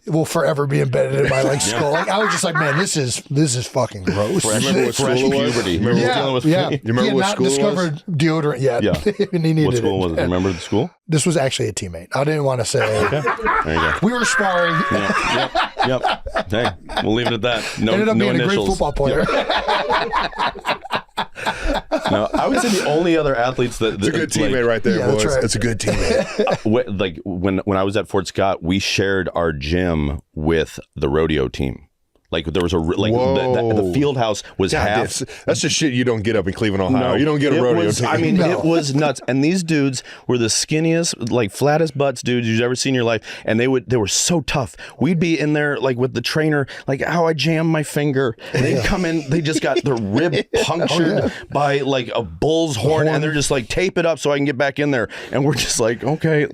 will forever be embedded in my skull. I was just like, man, this is fucking gross. Remember what school puberty. You remember what school discovered was? Deodorant yet. Yeah. And he needed what school was it? Remember the school? This was actually a teammate. I didn't want to say. Okay. There you go. We were sparring. Yep. Hey, we'll leave it at that. Ended up being initials. a great football player. No, I would say the only other athletes that it's a good teammate right there, boys. Right. It's a good teammate. When I was at Fort Scott, we shared our gym with the rodeo team. There was the field house was half. That's just shit you don't get up in Cleveland, Ohio. You don't get a rodeo team. It was nuts. And these dudes were the skinniest, flattest butts dudes you've ever seen in your life. And they were so tough. We'd be in there with the trainer, how I jammed my finger. They'd come in, they just got their rib punctured by a bull's horn, and they're just tape it up so I can get back in there. And we're just okay.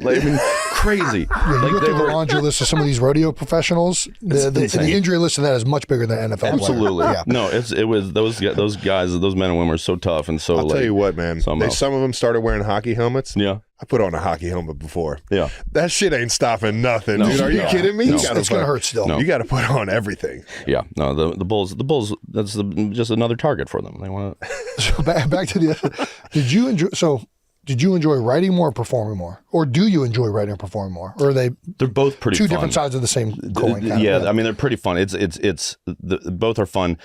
Crazy. You go through the laundry list of some of these rodeo professionals. The injury list of that is much bigger than NFL. Absolutely. Yeah. No, it was those guys, those men and women were so tough and so. I'll tell you what, man. Some of them started wearing hockey helmets. Yeah. I put on a hockey helmet before. Yeah. That shit ain't stopping nothing, dude. Are you kidding me? It's going to hurt still. No. You got to put on everything. Yeah. No, the Bulls, that's just another target for them. They want to. So back to the. Did you enjoy writing more or performing more? Or do you enjoy writing or performing more? Or are they They're both pretty two fun. different sides of the same coin? They're pretty fun. Both are fun.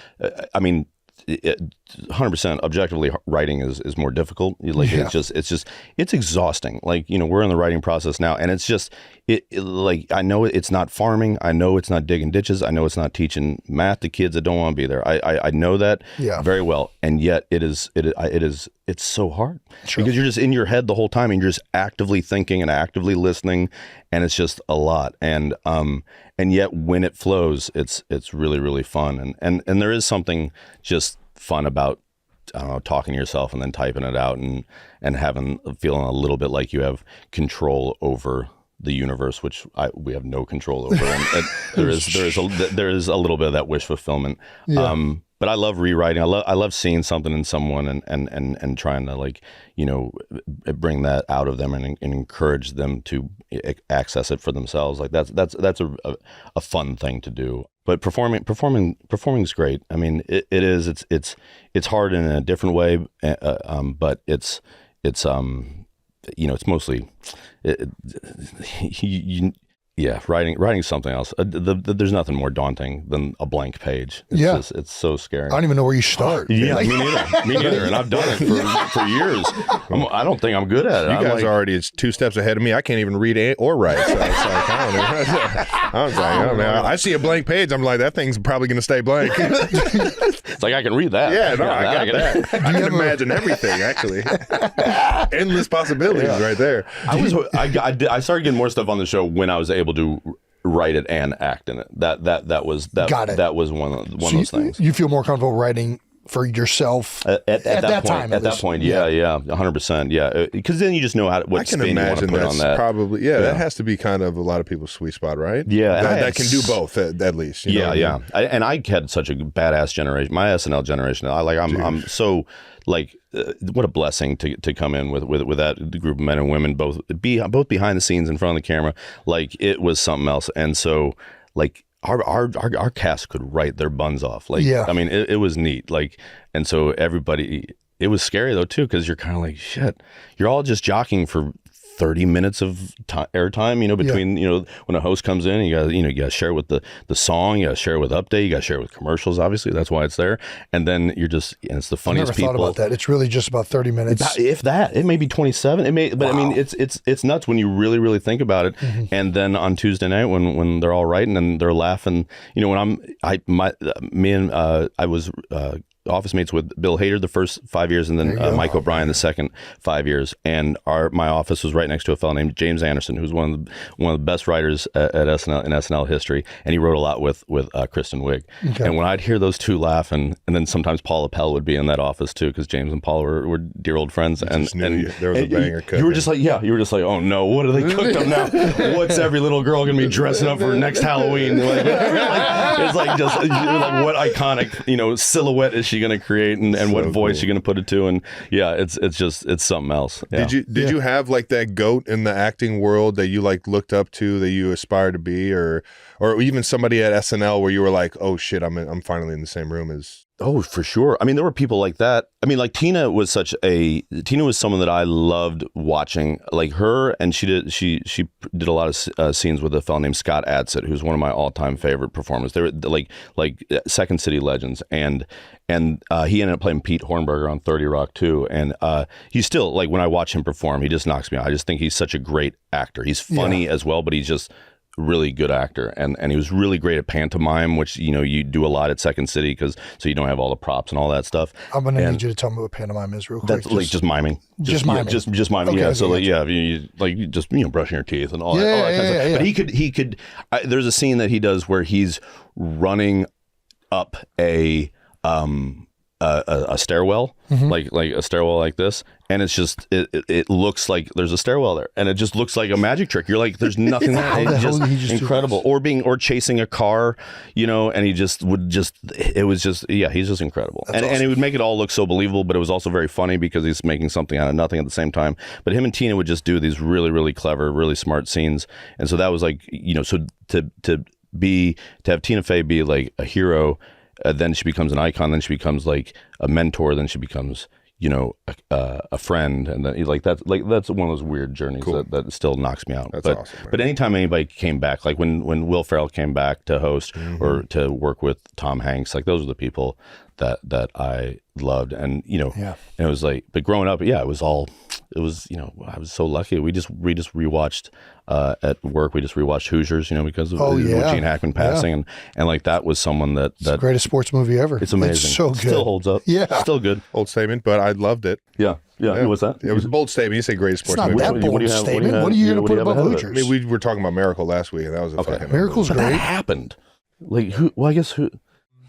100% objectively, writing is more difficult. It's exhausting. We're in the writing process now, and it's just I know it's not farming. I know it's not digging ditches. I know it's not teaching math to kids that don't want to be there. I know that very well, and yet it's so hard because you're just in your head the whole time, and you're just actively thinking and actively listening, and it's just a lot. And yet when it flows, it's really, really fun, and there is something just fun about talking to yourself and then typing it out and feeling a little bit like you have control over the universe, which we have no control over. And there is a little bit of that wish fulfillment. Yeah. But I love rewriting. I love seeing something in someone and trying to, like, you know, bring that out of them and encourage them to access it for themselves. Like that's a fun thing to do. But performing is great. I mean, it is. It's hard in a different way, but it's you know, it's mostly writing something else. There's nothing more daunting than a blank page. It's so scary. I don't even know where you start. Yeah, me neither. And I've done it for years. I don't think I'm good at it. You guys are already 2 steps ahead of me. I can't even read or write. So it's like, I don't know. I see a blank page. I'm like, that thing's probably going to stay blank. It's like, I can read that. Yeah, no, I got that. I can imagine everything, actually. Endless possibilities right there. I started getting more stuff on the show when I was able to write it and act in it. That was one of those things. You feel more comfortable writing for yourself at that point. At that point, yeah, 100%, yeah. Because then you just know what spin you want to put on that. Probably, that has to be kind of a lot of people's sweet spot, right? Yeah, that can do both at least. You know what I mean? And I had such a badass generation, my SNL generation. I'm so like. What a blessing to come in with that group of men and women, both behind the scenes, in front of the camera. Like, it was something else. And so, like, our cast could write their buns off. Like, I mean, it was neat. Like, and so everybody, it was scary though too, because you're kind of like, shit, you're all just jockeying for 30 minutes of airtime, you know, between, you know, when a host comes in, you got to share with the song, you got to share with update, you got to share with commercials, obviously, that's why it's there. And then and it's the funniest people. I never thought about that. It's really just about 30 minutes. If that, it may be 27. But I mean, it's nuts when you really, really think about it. Mm-hmm. And then on Tuesday night, when they're all writing and they're laughing, you know, when I was office mates with Bill Hader the first 5 years, and then Mike O'Brien the second 5 years. And my office was right next to a fellow named James Anderson, who's one of the best writers at SNL in SNL history, and he wrote a lot with Kristen Wiig. Okay. And when I'd hear those two laugh, and then sometimes Paula Pell would be in that office too, because James and Paula were dear old friends. There was a banger cooking. You were just like, oh no, what are they cooked up now? What's every little girl gonna be dressing up for next Halloween? It's like just like, what iconic, you know, silhouette is she going to create, and what voice you're going to put it to, and it's something else. Yeah. Did you have like that goat in the acting world that you like looked up to, that you aspire to be, or even somebody at SNL where you were like, oh shit, I'm finally in the same room as? Oh, for sure. I mean, there were people like that. I mean, like Tina was someone that I loved watching. Like her, and she did a lot of scenes with a fellow named Scott Adsit, who's one of my all-time favorite performers. They were like Second City legends, and he ended up playing Pete Hornberger on 30 Rock too. And he's still, like, when I watch him perform, he just knocks me out. I just think he's such a great actor. He's funny as well, but he's just really good actor, and he was really great at pantomime, which, you know, you do a lot at Second City so you don't have all the props and all that stuff. I'm gonna need you to tell me what pantomime is real quick. That's just miming. Just miming. Just miming. Okay, so you just, you know, brushing your teeth and all that kind of stuff. But he could. There's a scene that he does where he's running up a stairwell, like a stairwell like this, and it's just it looks like there's a stairwell there, and it just looks like a magic trick. You're like, there's nothing there. It's just incredible. Or chasing a car, you know, and he's just incredible. And he would make it all look so believable, but it was also very funny because he's making something out of nothing at the same time. But him and Tina would just do these really, really clever, really smart scenes, and so that was like, you know, so to have Tina Fey be like a hero. Then she becomes an icon. Then she becomes like a mentor. Then she becomes, you know, a friend. And then that's one of those weird journeys that still knocks me out. That's awesome. Man. But anytime anybody came back, like when Will Ferrell came back to host or to work with Tom Hanks, like those are the people that I loved. And, you know, and it was like, but growing up, you know, I was so lucky. We just rewatched at work. We just rewatched Hoosiers, you know, because of Gene Hackman passing, and like that was someone it's the greatest sports movie ever. It's amazing. It's so good. Still holds up. Yeah, still good. Bold statement, but I loved it. Yeah. What's that? It was a bold statement. You say greatest sports movie. It's not that bold statement. What are you going to put above Hoosiers? I mean, we were talking about Miracle last week, and that was a fucking Miracle's great. That happened. Like who? Well, I guess who.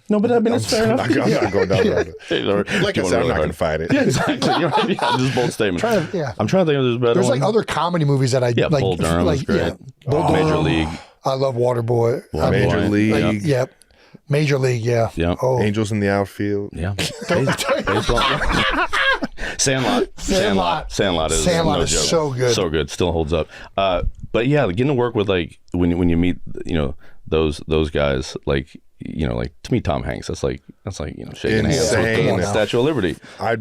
No, but I mean, it's fair enough. I'm not going down that road. Like I said, I'm not going to fight it. Yeah, exactly. Just bold statement. I'm trying to think of there's better. There's like other comedy movies that I like. Bull Durham was great. Major League. I love Waterboy. Major League. Yep. Major League, yeah. Oh. Angels in the Outfield. Yeah. Baseball. Sandlot is no joke. So good. So good. Still holds up. But yeah, getting to work with like when you meet those guys, like to me Tom Hanks, that's like shaking hands with the Statue of Liberty. I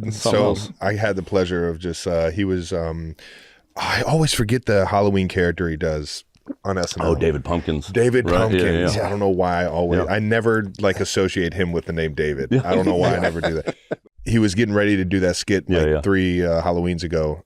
had the pleasure of just he was I always forget the Halloween character he does on SNL. Oh, David Pumpkins. Pumpkins. Yeah. I don't know why I never like associate him with the name David. I don't know why I never do that. He was getting ready to do that skit 3 Halloweens ago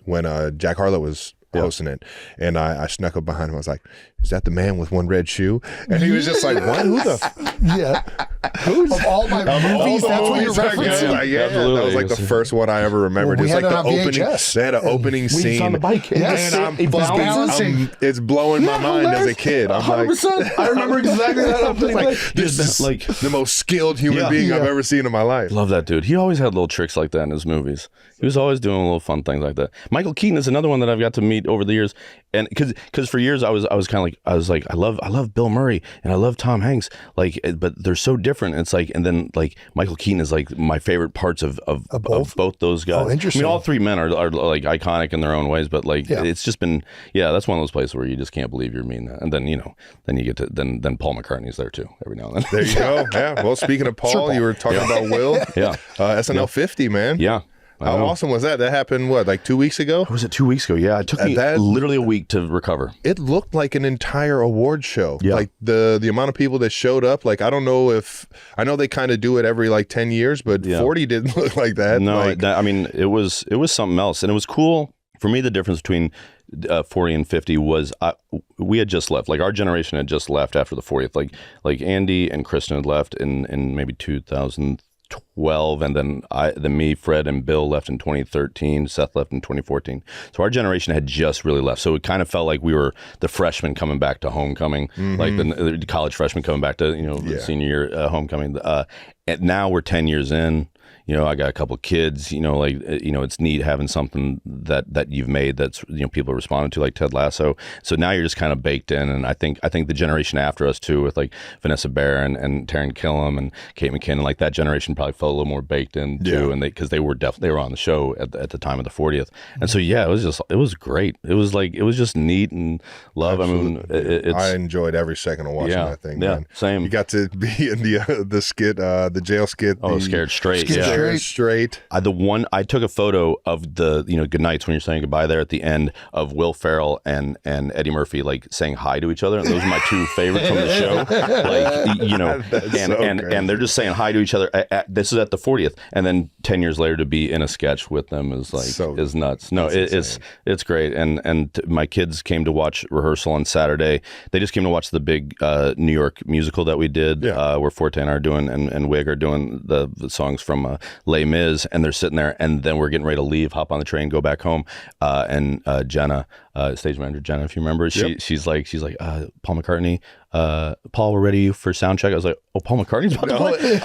when Jack Harlow was hosting it, and I snuck up behind him. I was like, "Is that the man with one red shoe?" And he was just like, "What? Who the?" Who's of all my movies? That's what you're referencing. That was like the first one I ever remembered. Well, it's like the opening. They had an opening scene. He's on the bike. And I'm balancing. It's blowing my mind as a kid. I'm 100%. I remember exactly that opening. This is like the most skilled human being I've ever seen in my life. Love that dude. He always had little tricks like that in his movies. He was always doing little fun things like that. Michael Keaton is another one that I've got to meet over the years, and because for years I was kind of like I love Bill Murray and I love Tom Hanks, like, but they're so different. It's like, and then like Michael Keaton is like my favorite parts of both those guys. Oh, interesting. I mean, all three men are like iconic in their own ways, but like it's just been that's one of those places where you just can't believe you're meeting that. And then then you get to then Paul McCartney's there too every now and then. There you go. Yeah. Well, speaking of Paul, you were talking about Will. SNL 50, man. Yeah. How awesome was that? That happened, like 2 weeks ago? Was it 2 weeks ago? Yeah, it took me literally a week to recover. It looked like an entire award show. Yeah. Like the amount of people that showed up, like I don't know I know they kind of do it every like 10 years, but 40 didn't look like that. No, I mean, it was something else. And it was cool. For me, the difference between 40 and 50 was we had just left. Like our generation had just left after the 40th. Like Andy and Kristen had left in maybe 2012, and then me, Fred, and Bill left in 2013. Seth left in 2014. So our generation had just really left. So it kind of felt like we were the freshmen coming back to homecoming, like the college freshmen coming back to the senior year homecoming. And now we're 10 years in. I got a couple of kids, it's neat having something that you've made that's, people are responding to, like Ted Lasso. So now you're just kind of baked in. And I think the generation after us too, with like Vanessa Bayer and Taryn Killam and Kate McKinnon, like that generation probably felt a little more baked in too. And because they were on the show at the time of the 40th. And so, it was great. It was just neat and love. Absolutely. I mean, I enjoyed every second of watching that thing. Yeah, man. Same. You got to be in the skit, the jail skit. Oh, Scared Straight. Straight. I took a photo of the good nights when you're saying goodbye there at the end of Will Ferrell and Eddie Murphy like saying hi to each other, and those are my two favorites from the show. And they're just saying hi to each other. This is at the 40th, and then 10 years later to be in a sketch with them is like is nuts. No, it's great. And my kids came to watch rehearsal on Saturday. They just came to watch the big New York musical that we did, where Forte and I are doing and Wig are doing the songs from Les Mis, and they're sitting there, and then we're getting ready to leave, hop on the train, go back home, and Jenna, stage manager Jenna, if you remember, she's like Paul McCartney, Paul, we're ready for sound check. I was like, oh, Paul McCartney's about to play.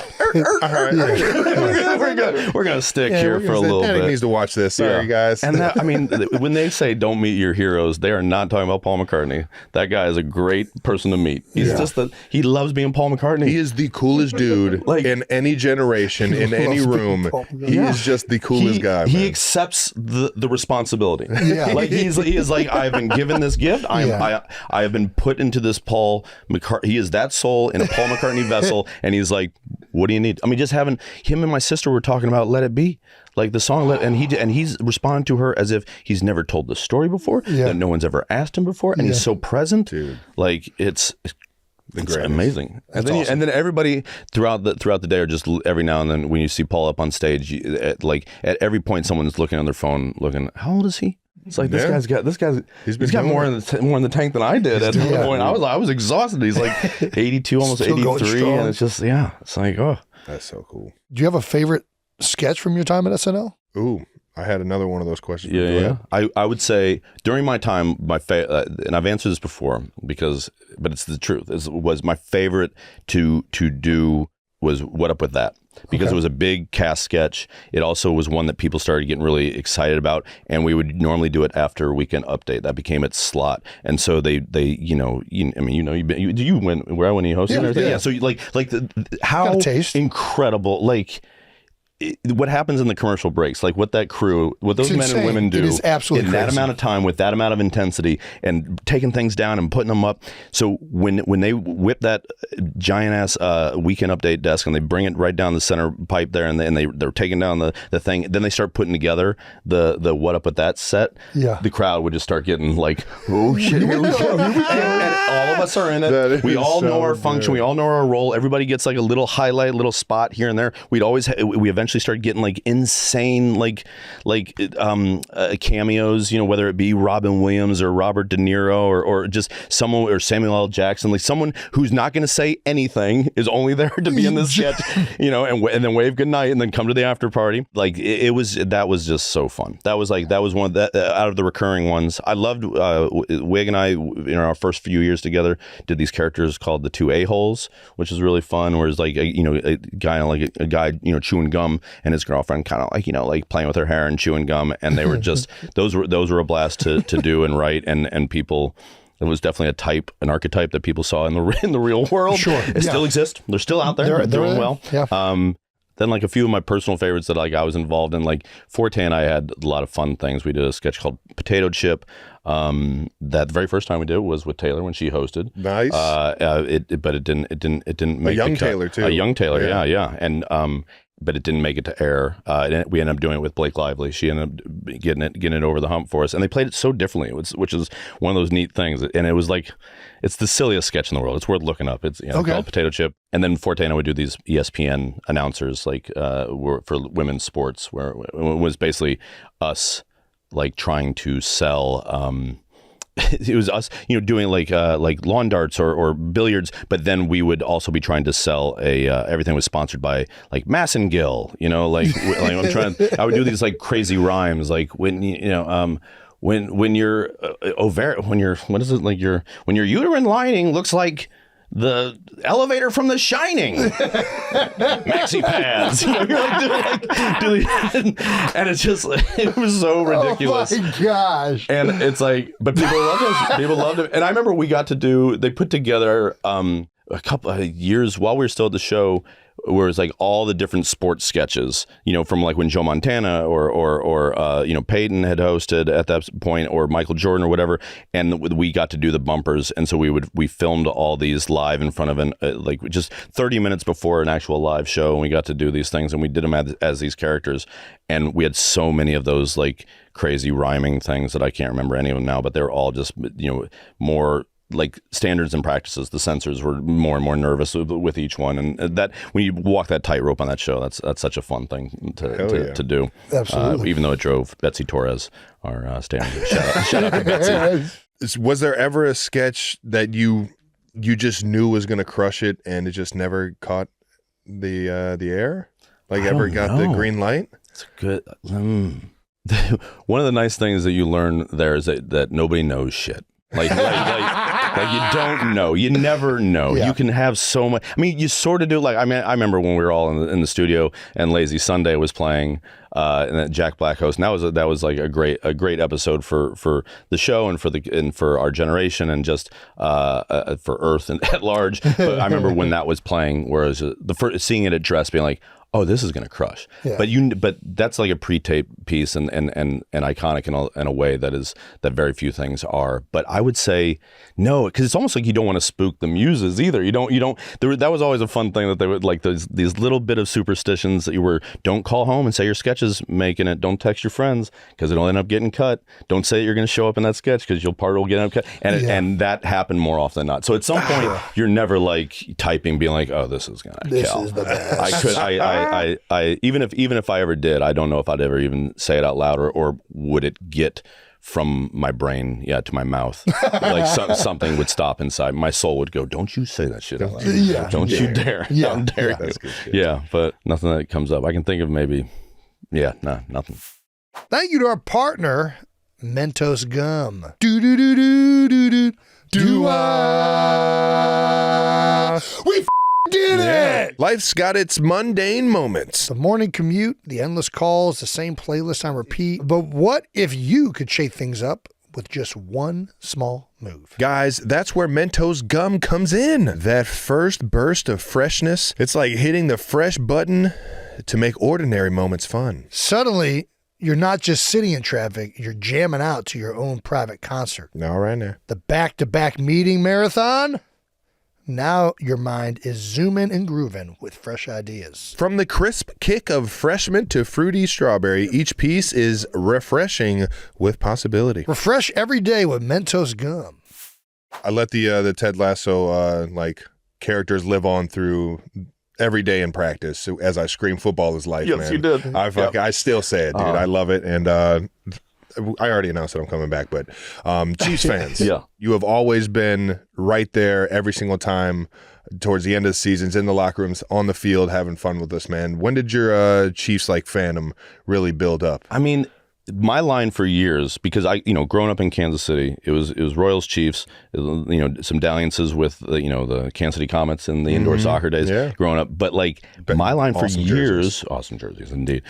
We're gonna stick here for a little bit. Needs to watch this. Sorry, guys. And that, I mean, when they say don't meet your heroes, they are not talking about Paul McCartney. That guy is a great person to meet. He's just he loves being Paul McCartney. He is the coolest dude in any generation, in any room. He is just the coolest guy. He accepts the responsibility. Like he is like, I've been given this gift. I have been put into this Paul McCartney. He is that soul in a Paul McCartney vessel, and he's like, what do you need? I mean, just having him and my sister were talking about Let It Be, like the song, and he's responding to her as if he's never told the story before, that no one's ever asked him before, and he's so present. Dude. Like it's amazing. And then everybody throughout the day are just every now and then when you see Paul up on stage, at every point someone's looking on their phone, looking, how old is he? It's like this guy's he's got more in the tank than I did at the point. I was exhausted. He's like 82, almost 83, and it's just it's like, oh, that's so cool. Do you have a favorite sketch from your time at SNL? Ooh, I had another one of those questions. Yeah. I would say during my time, and I've answered this before but it's the truth. Was my favorite to do was What Up With That, because it was a big cast sketch. It also was one that people started getting really excited about, and we would normally do it after Weekend Update. That became its slot, and so they you went where when you hosted and everything. Yeah. So how incredible, what happens in the commercial breaks, like what those men and women do it is absolutely in crazy. that amount of time with that amount of intensity and taking things down and putting them up. So when they whip that giant ass Weekend Update desk and they bring it right down the center pipe there, and they're taking down the thing, then they start putting together the What Up With That set. Yeah. The crowd would just start getting like, oh shit, here we go. And all of us are in it. We all know our function. We all know our role. Everybody gets like a little highlight, little spot here and there. We eventually started getting like insane cameos, whether it be Robin Williams or Robert De Niro or just someone, or Samuel L. Jackson, like someone who's not going to say anything, is only there to be in this sketch, and then wave goodnight and then come to the after party. Like that was just so fun. That was one of the out of the recurring ones. I loved Wig and I in our first few years together did these characters called the Two A-Holes, which is really fun, where it's like a guy chewing gum, and his girlfriend kind of like playing with her hair and chewing gum, and they were just those were a blast to do and write, and people. It was definitely an archetype that people saw in the real world. Sure, it still exists. They're still out there. They're doing well. Yeah. Then like a few of my personal favorites that I was involved in, like Forte and I had a lot of fun things. We did a sketch called Potato Chip. That the very first time we did it was with Taylor when she hosted. Nice. But it didn't make a young the cut. Taylor too. A young Taylor, yeah. And but it didn't make it to air. We ended up doing it with Blake Lively. She ended up getting it over the hump for us, and they played it so differently, which is one of those neat things. And it was like, it's the silliest sketch in the world. It's worth looking up. It's called Potato Chip. And then Forte and I would do these ESPN announcers, for women's sports, where it was basically us like trying to sell. It was us, doing like lawn darts or billiards, but then we would also be trying to sell everything was sponsored by like Massengill, I would do these like crazy rhymes, like when when your uterine lining looks like the elevator from The Shining, maxi pads, and it's just it was so ridiculous. Oh my gosh! And it's like, but people loved it. People loved it. And I remember they put together a couple of years while we were still at the show, where it's like all the different sports sketches, from like when Joe Montana or Peyton had hosted at that point, or Michael Jordan or whatever, and we got to do the bumpers, and so we filmed all these live in front of like just 30 minutes before an actual live show, and we got to do these things, and we did them as these characters, and we had so many of those like crazy rhyming things that I can't remember any of them now, but they were all just more like standards and practices. The censors were more and more nervous with each one, and that when you walk that tightrope on that show, that's such a fun thing to do. Absolutely. Even though it drove Betsy Torres, our standard. Shout out to Betsy. Was there ever a sketch that you just knew was going to crush it, and it just never caught the air? Like ever got the green light? It's good. One of the nice things that you learn there is that nobody knows shit. Like you don't know. You never know. Yeah. You can have so much. I mean, you sort of do. Like, I mean, I remember when we were all in the studio and Lazy Sunday was playing, and then Jack Black host. And that was like a great episode for the show and for our generation, and just for Earth and at large. But I remember when that was playing, whereas the first seeing it at Dress, being like, oh, this is going to crush. Yeah. But that's like a pre-tape piece and iconic in a way that very few things are. But I would say no, because it's almost like you don't want to spook the muses either. You don't. That was always a fun thing that they would like these little bit of superstitions that you were, don't call home and say your sketch is making it. Don't text your friends because it'll end up getting cut. Don't say you're going to show up in that sketch because your part will get cut. And that happened more often than not. So at some point you're never like typing, being like, oh, this is going to kill. This is the best. I even if I ever did, I don't know if I'd ever even say it out loud, or would it get from my brain to my mouth. Like something would stop inside. My soul would go, don't you say that shit out loud. Yeah. Don't you dare. Yeah. Don't dare you. Yeah, but nothing that comes up. I can think of maybe, nothing. Thank you to our partner, Mentos Gum. Do-do-do-do-do-do. Do-ah. We did it! Life's got its mundane moments. The morning commute, the endless calls, the same playlist on repeat. But what if you could shake things up with just one small move? Guys, that's where Mentos Gum comes in. That first burst of freshness. It's like hitting the fresh button to make ordinary moments fun. Suddenly, you're not just sitting in traffic, you're jamming out to your own private concert. All right now. The back-to-back meeting marathon? Now your mind is zooming and grooving with fresh ideas. From the crisp kick of freshman to fruity strawberry, each piece is refreshing with possibility. Refresh every day with Mentos Gum. I let the Ted Lasso characters live on through every day in practice as I scream football is life, man. Yes, you did. I still say it, dude. I love it. And I already announced that I'm coming back, but Chiefs fans, you have always been right there every single time towards the end of the seasons, in the locker rooms, on the field, having fun with us, man. When did your Chiefs fandom really build up? I mean, my line for years, because growing up in Kansas City, it was Royals Chiefs, some dalliances with the Kansas City Comets and the indoor soccer days growing up. But my line for years, awesome jerseys indeed.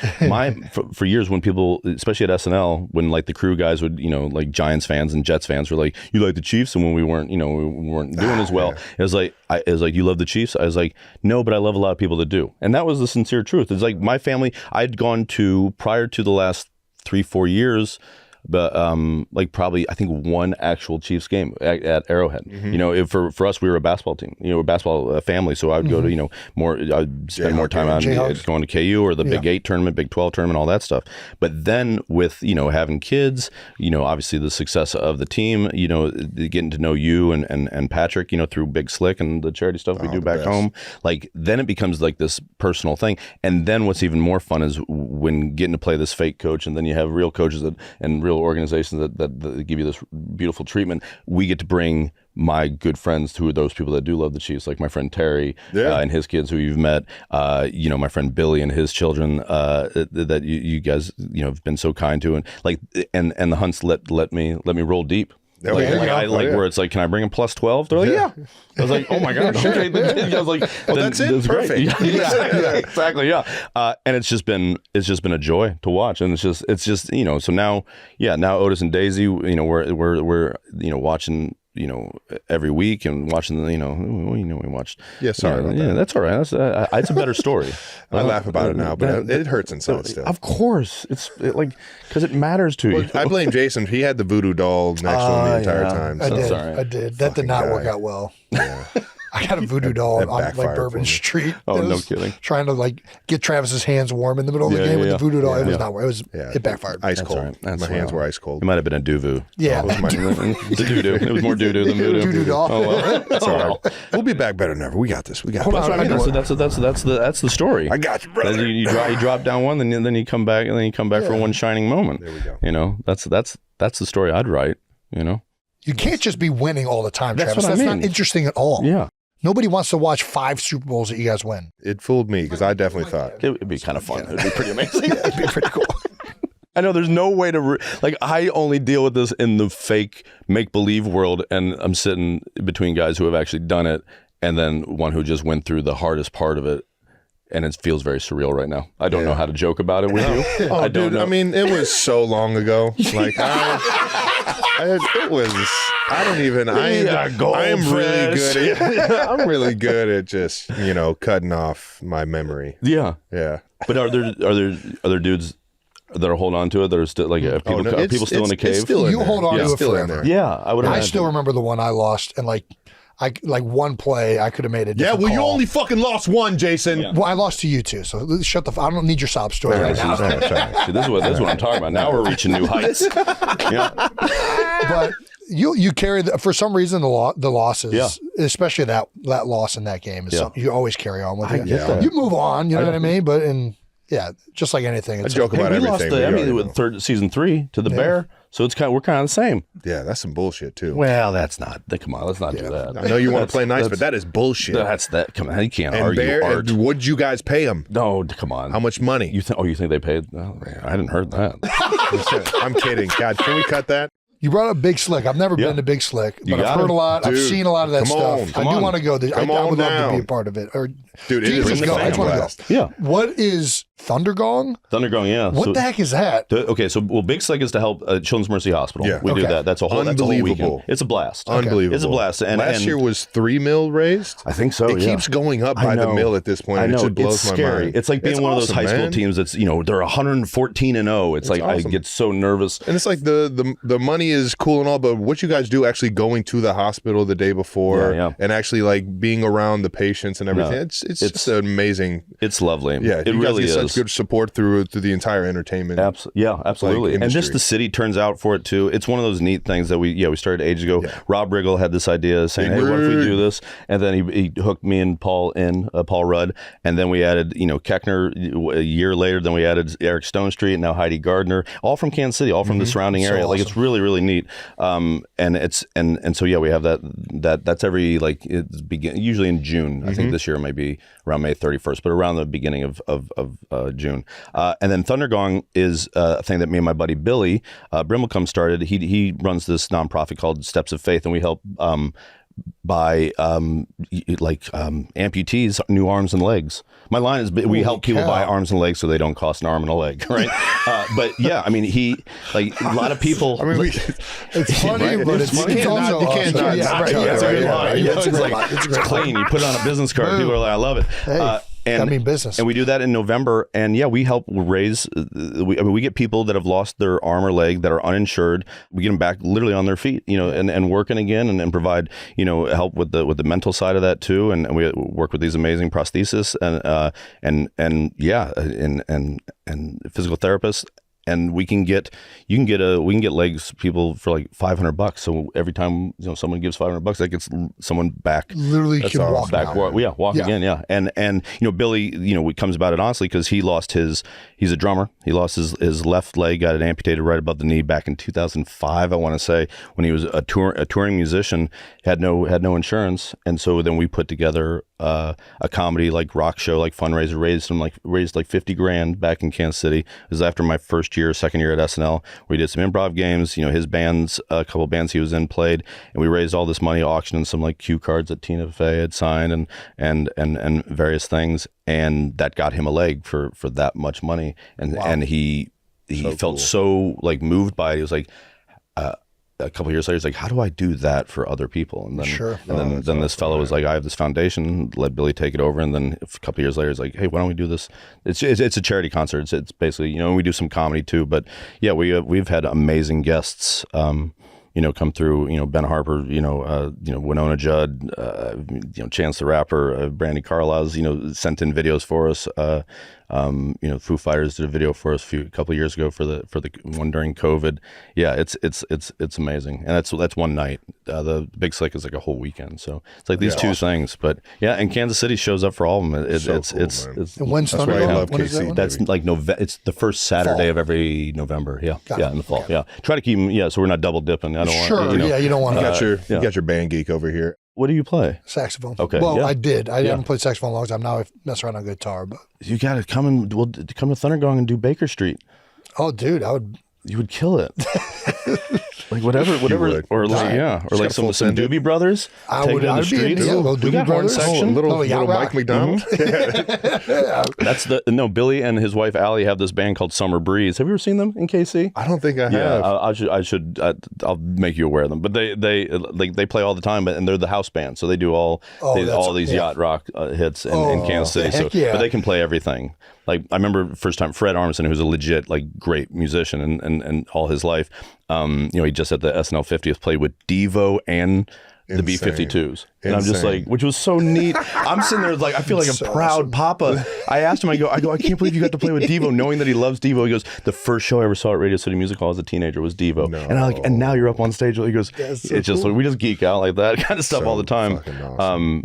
For years when people, especially at SNL, when the crew guys would, Giants fans and Jets fans were like, you like the Chiefs, and when we weren't doing as well, it was like you love the Chiefs. I was like, no, but I love a lot of people that do, and that was the sincere truth. It's like my family. I'd gone to, prior to the last 3-4 years, but probably I think one actual Chiefs game at Arrowhead. For us, we were a basketball team, a basketball family. So I would go to I'd spend more time on going to KU or the Big 8 tournament, Big 12 tournament, all that stuff. But then with having kids, obviously the success of the team, getting to know you and Patrick, through Big Slick and the charity stuff we do back home, then it becomes this personal thing. And then what's even more fun is when getting to play this fake coach, and then you have real coaches and real organizations that give you this beautiful treatment. We get to bring my good friends, who are those people that do love the Chiefs, like my friend Terry and his kids who you've met, my friend Billy and his children that you guys have been so kind to, and the Hunts let me roll deep. Where it's like, can I bring him plus 12? They're like, yeah. I was like, oh my gosh. Okay. I was like, well, that's it. Perfect. Yeah, exactly. Yeah. And it's just been a joy to watch. And it's just, so now Otis and Daisy, we're watching, every week and watching we watched. Yeah, sorry about that. That's all right. It's a better story. I laugh about it now, but it hurts inside still. Of course. Because it matters to you. I blame Jason. He had the voodoo doll next to him the entire time. So. I did. That did not work out well. Yeah. I got a voodoo doll on Bourbon Street. Oh, no kidding. Trying to get Travis's hands warm in the middle of the game with the voodoo doll. It was not. It backfired. Ice cold. My hands were ice cold. It might have been a doo-voo. Yeah, it was more doo-doo than voodoo. Voodoo doll. Oh well. That's all right. We'll be back better than ever. We got this. That's the story. I got you, brother. You drop down one, then you come back, and then you come back for one shining moment. There we go. That's the story I'd write. You can't just be winning all the time, That's Travis. What I mean. That's not interesting at all. Yeah. Nobody wants to watch 5 Super Bowls that you guys win. It fooled me because I definitely thought it'd be kind of fun. It'd be pretty amazing. It'd be pretty cool. I know there's no way to I only deal with this in the fake make-believe world, and I'm sitting between guys who have actually done it, and then one who just went through the hardest part of it. And it feels very surreal right now. I don't know how to joke about it with you. I don't know. I mean, it was so long ago. It was. I don't even. I'm really good. I'm really good at just cutting off my memory. Yeah. But are there dudes that are holding on to it? That are still are people still in the cave? You hold on to it forever. Yeah, I would. I still remember the one I lost, and one play I could have made a different call. You only fucking lost one, Jason. Yeah. Well, I lost to you too, so shut the. I don't need your sob story right now. See, this is what I'm talking about. Now we're reaching new heights. But you carry for some reason the losses, especially that loss in that game is something you always carry on with. You move on, you know what I mean? But just like anything, it's joke about everything. We lost with season 3 to the Bear. So we're kind of the same. Yeah, that's some bullshit too. Well, that's not. Come on, let's not do that. I know you want to play nice, but that is bullshit. Come on, you can't argue art. What'd you guys pay him? No, come on. How much money? You think they paid? Oh, I hadn't heard that. I'm kidding. God, can we cut that? You brought up Big Slick. I've never been to Big Slick, but I've heard a lot. Dude, I've seen a lot of that stuff. I do want to go there. I would love to be a part of it. Or, dude, it is go. I just want to go. Yeah. What is Thundergong? Thundergong, yeah. What the heck is that? Okay, so Big Slick is to help Children's Mercy Hospital. Yeah. We do that. That's a whole weekend. It's a blast. Unbelievable. It's a blast. And last year was $3 million raised. I think so. It keeps going up by the mill at this point. I know. It just blows it's scary. my mind. It's like being one of those high school teams that's they're 114-0. It's like awesome. I get so nervous. And it's like the money is cool and all, but what you guys do actually going to the hospital the day before and actually like being around the patients and everything. It's just amazing. It's lovely. Yeah, it really is. Such good support through the entire entertainment. Absolutely. And just the city turns out for it too. It's one of those neat things that we started ages ago. Yeah. Rob Riggle had this idea saying, "Hey, what if we do this?" And then he hooked me and Paul Rudd, and then we added Keckner a year later. Then we added Eric Stone Street, and now Heidi Gardner, all from Kansas City, all from the surrounding area. Awesome. Like it's really really neat. And so we have that's every usually in June. I think this year might be around May 31st, but around the beginning of June. And then Thundergong is a thing that me and my buddy Billy Brimmelcombe started. He runs this nonprofit called Steps of Faith, and we help buy amputees new arms and legs. My line is we help people buy arms and legs so they don't cost an arm and a leg, right? But yeah, I mean, a lot of people. I mean, it's funny, right? But it's also It's clean. You put it on a business card. People are like, I love it. Hey. Business. And we do that in November. And we help raise, we get people that have lost their arm or leg that are uninsured. We get them back literally on their feet, and working again and provide, help with the mental side of that too. And we work with these amazing prosthesists and physical therapists. And we can get legs people for like $500. So every time someone gives $500, that gets someone back. Literally, can walk back. Walk again. Yeah, and Billy, he comes about it honestly because he lost he's a drummer. He lost his left leg, got it amputated right above the knee back in 2005. I want to say when he was a touring musician, had no insurance, and so then we put together a comedy like rock show, like fundraiser, raised like $50,000 back in Kansas City. It was after my second year at SNL. We did some improv games. His bands, a couple of bands he was in, played, and we raised all this money, auctioning some like cue cards that Tina Fey had signed and various things, and that got him a leg for that much money. And he felt so like moved by it. He was like. A couple of years later, he's like, how do I do that for other people? And then, then this fellow was like, I have this foundation, let Billy take it over. And then a couple of years later, he's like, hey, why don't we do this? It's a charity concert. It's basically, we do some comedy too. But yeah, we've had amazing guests, come through, Ben Harper, Winona Judd, Chance the Rapper, Brandy Carlisle's, sent in videos for us. Foo Fighters did a video for us a couple of years ago for the one during COVID. Yeah, it's amazing, and that's one night. The Big Slick is like a whole weekend, so it's like these two things. But yeah, and Kansas City shows up for all of them. It's and when's Thundergong? That's like It's the first Saturday of every November. Yeah, in the fall. Okay. Yeah, try to keep them. Yeah, so we're not double dipping. I don't want. You don't want. You got your band geek over here. What do you play? Saxophone. Okay. Well, I did. I haven't played saxophone in a long time. Now I mess around on guitar, but you got to come to Thundergong and do Baker Street. Oh, dude, you would kill it. Like whatever, or like some Doobie Brothers. I would. I'd be into we got horn section. Little Mike McDonald. That's Billy and his wife Allie have this band called Summer Breeze. Have you ever seen them in KC? I don't think I have. I should. I'll make you aware of them. But they play all the time, and they're the house band, so they do all these yacht rock hits in Kansas City. But they can play everything. Like I remember first time Fred Armisen, who's a legit great musician and all his life. He just at the SNL 50th played with Devo and the B-52s. And I'm just like, which was so neat. I'm sitting there like, I feel like a proud papa. I asked him, I go, I can't believe you got to play with Devo, knowing that he loves Devo. He goes, the first show I ever saw at Radio City Music Hall as a teenager was Devo. No. And I'm like, and now you're up on stage. He goes, it's just like, we just geek out like that kind of stuff all the time. Awesome.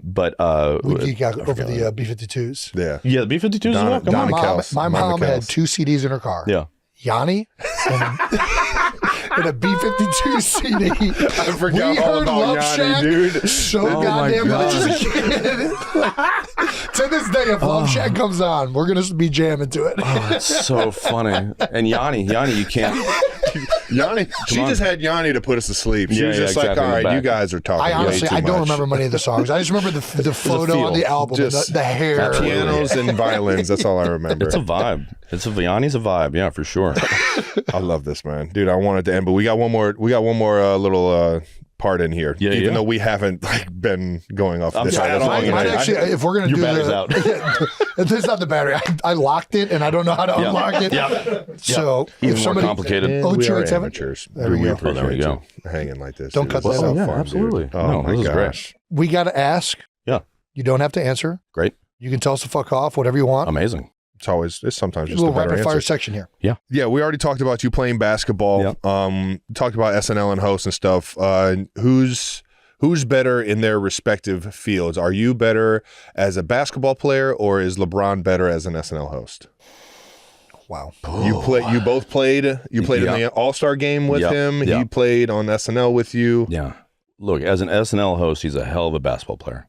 We geek out over the B-52s. Yeah, the B-52s as well. My mom had 2 CDs in her car. Yeah. Yanni in a B-52 CD. I forgot We all heard about Love Yanni, Shack dude. so Oh my goddamn much as a gosh. kid. To this day, if Love Shack comes on, we're going to be jamming to it. Oh, it's so funny. And Yanni, you can't. Yanni, she on. just had Yanni to put us to sleep. She Yeah, was yeah, just exactly, like, all in the right, you back. guys are talking I way honestly, too I don't much. remember many of the songs. I just remember the photo on feel. the album, and Just the hair. Pianos and violins, that's all I remember. It's a vibe. Yanni's a vibe. Yeah, for sure. I love this, man. Dude, I wanted to end, but we got one more little part in here. Yeah, even yeah. though we haven't been going off I'm this sorry, at that's all. all I'm Mine gonna actually, if we're going to Your do battery's the... out. This is not the battery. I locked it, and I don't know how to unlock it. Yeah. So Even if more somebody... complicated. And we are 0287? amateurs. There we Dude, go. appreciate there we go. you hanging like this. Don't dude. cut This is that so out. fun, Absolutely. dude. Oh No, my this is great. gosh. We got to ask. Yeah. You don't have to answer. Great. You can tell us to fuck off, whatever you want. Amazing. It's sometimes A just a little better rapid fire answer. section here. Yeah, we already talked about you playing basketball. Talked about SNL and hosts and stuff. Who's better in their respective fields? Are you better as a basketball player, or is LeBron better as an SNL host? Wow. You both played. You played in the All-Star game with him. Yeah. He played on SNL with you. Yeah. Look, as an SNL host, he's a hell of a basketball player.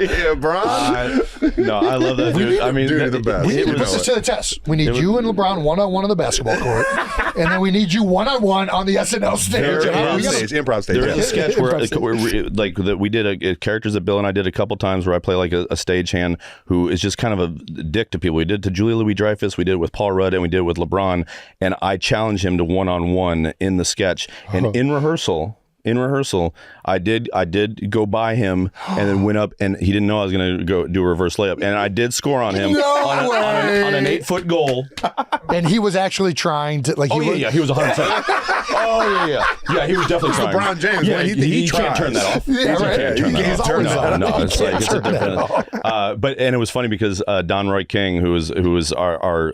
Yeah, Bron. No, I love that dude. I mean, Dude, the best. We need You to know put this it. to the test. We need you and LeBron one-on-one on the basketball court, and then we need you one-on-one on the SNL stage. Improv stage. There is yeah. a sketch where, Impressive. like that we did characters that Bill and I did a couple times where I play like a stagehand who is just kind of a dick to people. We did it to Julia Louis-Dreyfus, we did it with Paul Rudd, and we did it with LeBron. And I challenged him to one-on-one in the sketch. And in rehearsal, I did go by him and then went up, and he didn't know I was going to go do a reverse layup, and I did score on him on an 8-foot goal. And he was actually trying to like. He was 100%. Oh yeah, he was definitely trying. LeBron James, Yeah, man, he tries. can't turn that off. Yeah, right. Can't turn You that can't off. turn that off. No, it's You like can't it's a turn that different. But it was funny because Don Roy King, who was our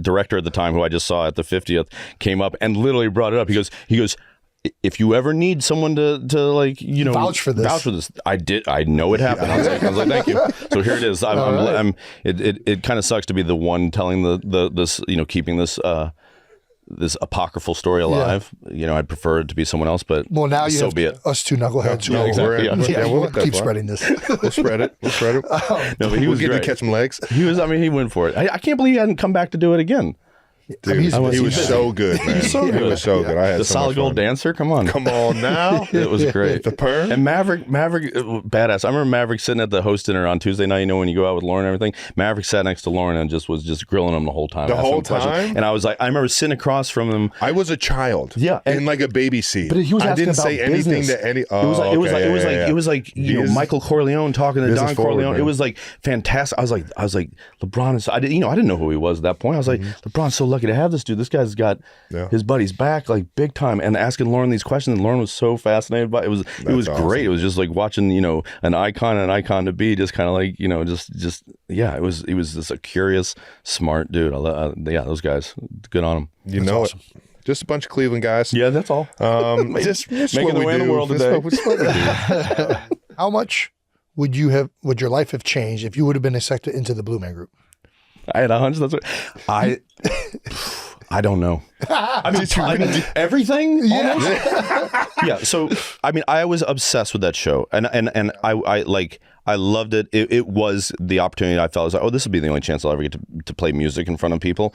director at the time, who I just saw at the 50th, came up and literally brought it up. He goes. If you ever need someone to like, you know, vouch for this, I know it happened. I was like, thank you. So here it is. It kind of sucks to be the one telling this, you know, keeping this this apocryphal story alive. You know, I'd prefer it to be someone else, but well, now you so have be it. us two knuckleheads. No, exactly, we'll let that keep fly. spreading this. We'll spread it. No, but he We'll was get to great. catch some legs. He went for it. I can't believe he hadn't come back to do it again. Dude, he was so good, man. He was so good. I had The so solid much gold fun. dancer. Come on. Come on now. It was great. The perm. And Maverick, badass. I remember Maverick sitting at the host dinner on Tuesday night. You know, when you go out with Lauren and everything, Maverick sat next to Lauren and was grilling him the whole time. The asking whole him questions. time? And I was like, I remember sitting across from him. I was a child. Yeah, in and- like a baby seat. But he was I asking didn't about say anything business. to any. It was like it was like you know, He is Michael Corleone talking to business Don forward, Corleone. man. It was like fantastic. I was like LeBron is. I didn't know who he was at that point. I was like, LeBron's so lucky to have this dude. This guy's got his buddy's back like big time, and asking Lauren these questions. And Lauren was so fascinated by it. It was awesome. great. It was just like watching, you know, an icon to be, just kind of like, you know, just yeah. He was just a curious, smart dude. Yeah, those guys, good on them. You know it. Just a bunch of Cleveland guys. Yeah, that's all. Just Making what the we way in the do. world That's today. what we do. How much would your life have changed if you would have been accepted into the Blue Man Group? I had a hunch. That's what I don't know. I mean, everything. Almost? Yeah. So I mean, I was obsessed with that show, and I loved it. It was the opportunity I felt. I was like, oh, this would be the only chance I'll ever get to play music in front of people.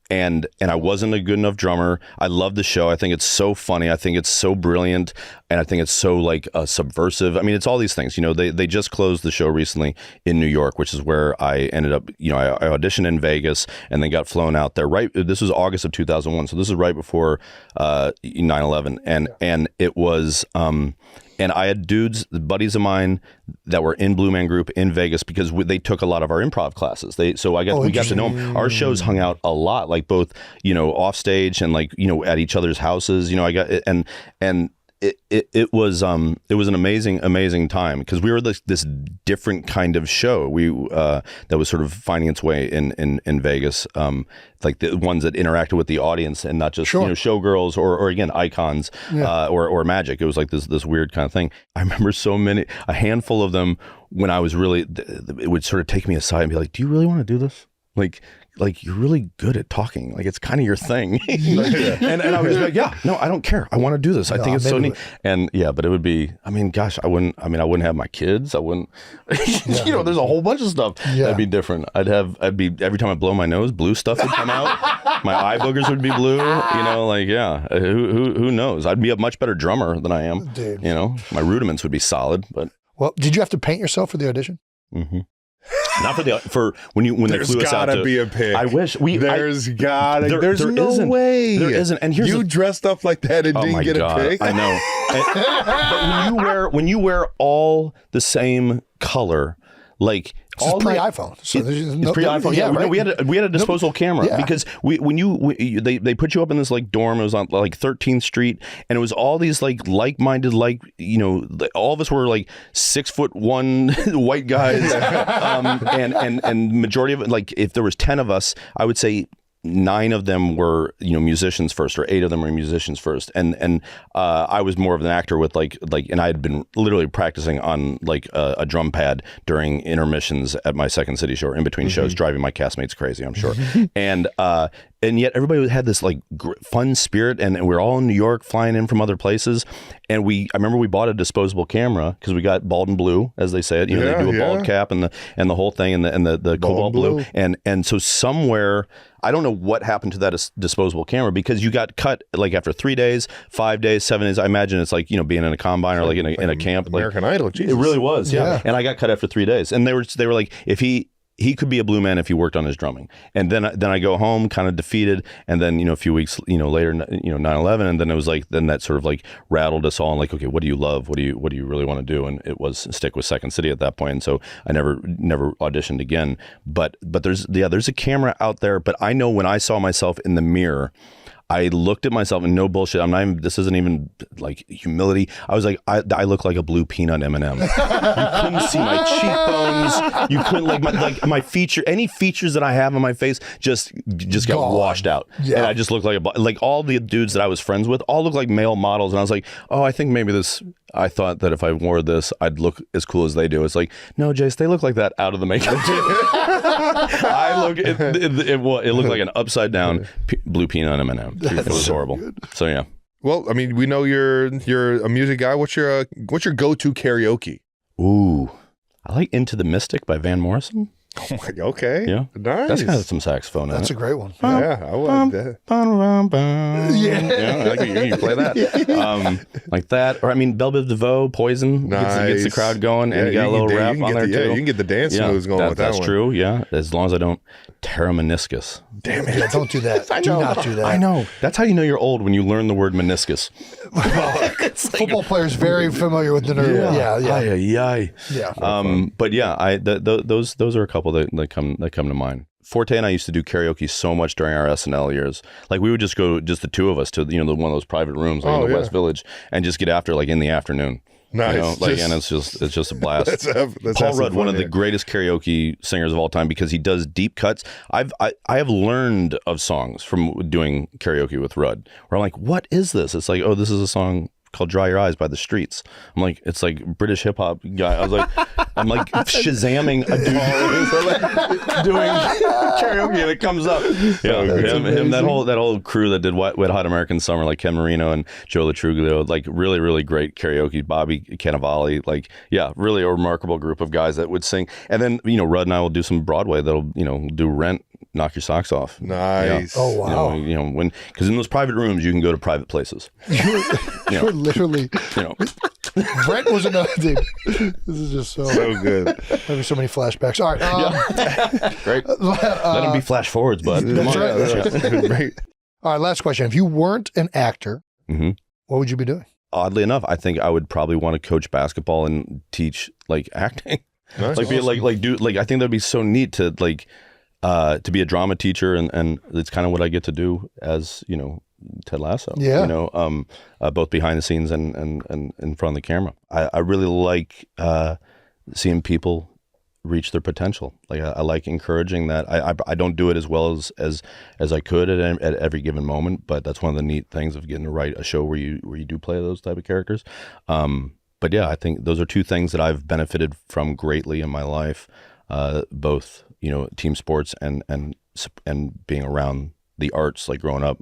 And I wasn't a good enough drummer. I love the show. I think it's so funny. I think it's so brilliant, and I think it's so like subversive. I mean, it's all these things. You know, they just closed the show recently in New York, which is where I ended up. You know, I auditioned in Vegas and then got flown out there. Right, this was August of 2001, so this is right before 9/11, and it was. And I had buddies of mine that were in Blue Man Group in Vegas because they took a lot of our improv classes. We got to know them. Our shows hung out a lot, like both, you know, off stage and like, you know, at each other's houses. You know, it was an amazing time because we were this different kind of show. That was sort of finding its way in Vegas, like the ones that interacted with the audience and not just you know, showgirls or again icons or magic. It was like this weird kind of thing. I remember a handful of them when I was really. It would sort of take me aside and be like, "Do you really want to do this?" Like, you're really good at talking. Like it's kind of your thing. and I was like, yeah, no, I don't care. I want to do this. I think it's so neat. And but it would be, I mean, gosh, I wouldn't have my kids. I wouldn't, there's a whole bunch of stuff that'd be different. I'd be, every time I blow my nose, blue stuff would come out. My eye boogers would be blue, who knows? I'd be a much better drummer than I am. Dude. My rudiments would be solid, but. Well, did you have to paint yourself for the audition? Mm-hmm. Not for when they flew us out. There's gotta be a pic. I wish There's no isn't. way. There isn't. And here's you dressed up like that and didn't get a pic. I know. But when you wear all the same color, like this is pre-iPhone. So it's pre-iPhone. Yeah, right? we had a disposable camera because they put you up in this like dorm. It was on like 13th Street, and it was all these like-minded, all of us were like 6'1" white guys, and majority of it, like if there was 10 of us, I would say 9 of them were musicians first, or 8 of them were musicians first, and I was more of an actor with like and I had been literally practicing on like a drum pad during intermissions at my Second City show, or in between shows, driving my castmates crazy, I'm sure. And yet everybody had this like fun spirit, and we were all in New York, flying in from other places. And I remember we bought a disposable camera because we got bald and blue, as they say it. They do a bald cap and the whole thing, and the cobalt blue. And so somewhere, I don't know what happened to that disposable camera, because you got cut like after 3 days, 5 days, 7 days. I imagine it's like being in a combine or like in a camp. American Idol. Jesus. It really was. Yeah. And I got cut after 3 days, and they were like, if he could be a blue man if he worked on his drumming. And then I go home kind of defeated, and then a few weeks later 9/11, and then it was like, then that sort of like rattled us all, and like, okay, what do you love, what do you really want to do? And it was stick with Second City at that point. And so I never auditioned again, but there's a camera out there. But I know when I saw myself in the mirror, I looked at myself, and no bullshit, this isn't even like humility. I was like, I look like a blue peanut M&M. You couldn't see my cheekbones. You couldn't my feature, any features that I have on my face just got washed out. Yeah. And I just looked like all the dudes that I was friends with all looked like male models. And I was like, oh, I think maybe I thought that if I wore this, I'd look as cool as they do. It's like, no, Jace, they look like that out of the makeup. It looked like an upside down blue peanut M&M. It was horrible. Good. So yeah. Well, I mean, we know you're a music guy. What's your go-to karaoke? Ooh, I like "Into the Mystic" by Van Morrison. Oh my, okay. Yeah. Nice. That's got some saxophone in it. That's a great one. Yeah, I like that. Yeah, you play that. Like that. Or I mean, Belle Biv DeVoe, Poison, gets the crowd going, and you got a little rap on there too. Yeah, you can get the dance moves going with that one. That's true, yeah. As long as I don't tear a meniscus. Damn it. Yeah, don't do that. Do not do that. I know. That's how you know you're old, when you learn the word meniscus. Football players very familiar with the nerve. Yeah. But yeah, those are a couple that come to mind. Forte and I used to do karaoke so much during our SNL years. Like we would just go, just the two of us, to one of those private rooms in the West Village, and just get after in the afternoone. Nice. And it's just a blast. Let's Paul Rudd, one of the greatest karaoke singers of all time, because he does deep cuts. I have learned of songs from doing karaoke with Rudd, where I'm like, what is this? It's like, oh, this is a song called "Dry Your Eyes" by The Streets. I'm like, it's like British hip hop guy. I was like, I'm like shazamming a dude doing karaoke, and it comes up. Yeah, him, that whole crew that did Wet Hot American Summer, like Ken Marino and Joe Latruglio, like really, really great karaoke. Bobby Cannavale, really a remarkable group of guys that would sing. And then Rudd and I will do some Broadway that'll do Rent, Knock Your Socks Off. Nice. Yeah. Oh wow. Because in those private rooms you can go to private places. You're literally. Rent was another dude. This is just so good. Having so many flashbacks. All right. Great. Let them be flash forwards, bud. That's right. Right. All right. Last question. If you weren't an actor, what would you be doing? Oddly enough, I think I would probably want to coach basketball and teach acting. Nice. I think that'd be so neat to be a drama teacher, and it's kind of what I get to do as Ted Lasso. Yeah. Both behind the scenes and in front of the camera. I really like seeing people reach their potential. I like encouraging that. I don't do it as well as I could at every given moment, but that's one of the neat things of getting to write a show where you do play those type of characters. But yeah, I think those are two things that I've benefited from greatly in my life. Both team sports and being around the arts, like growing up,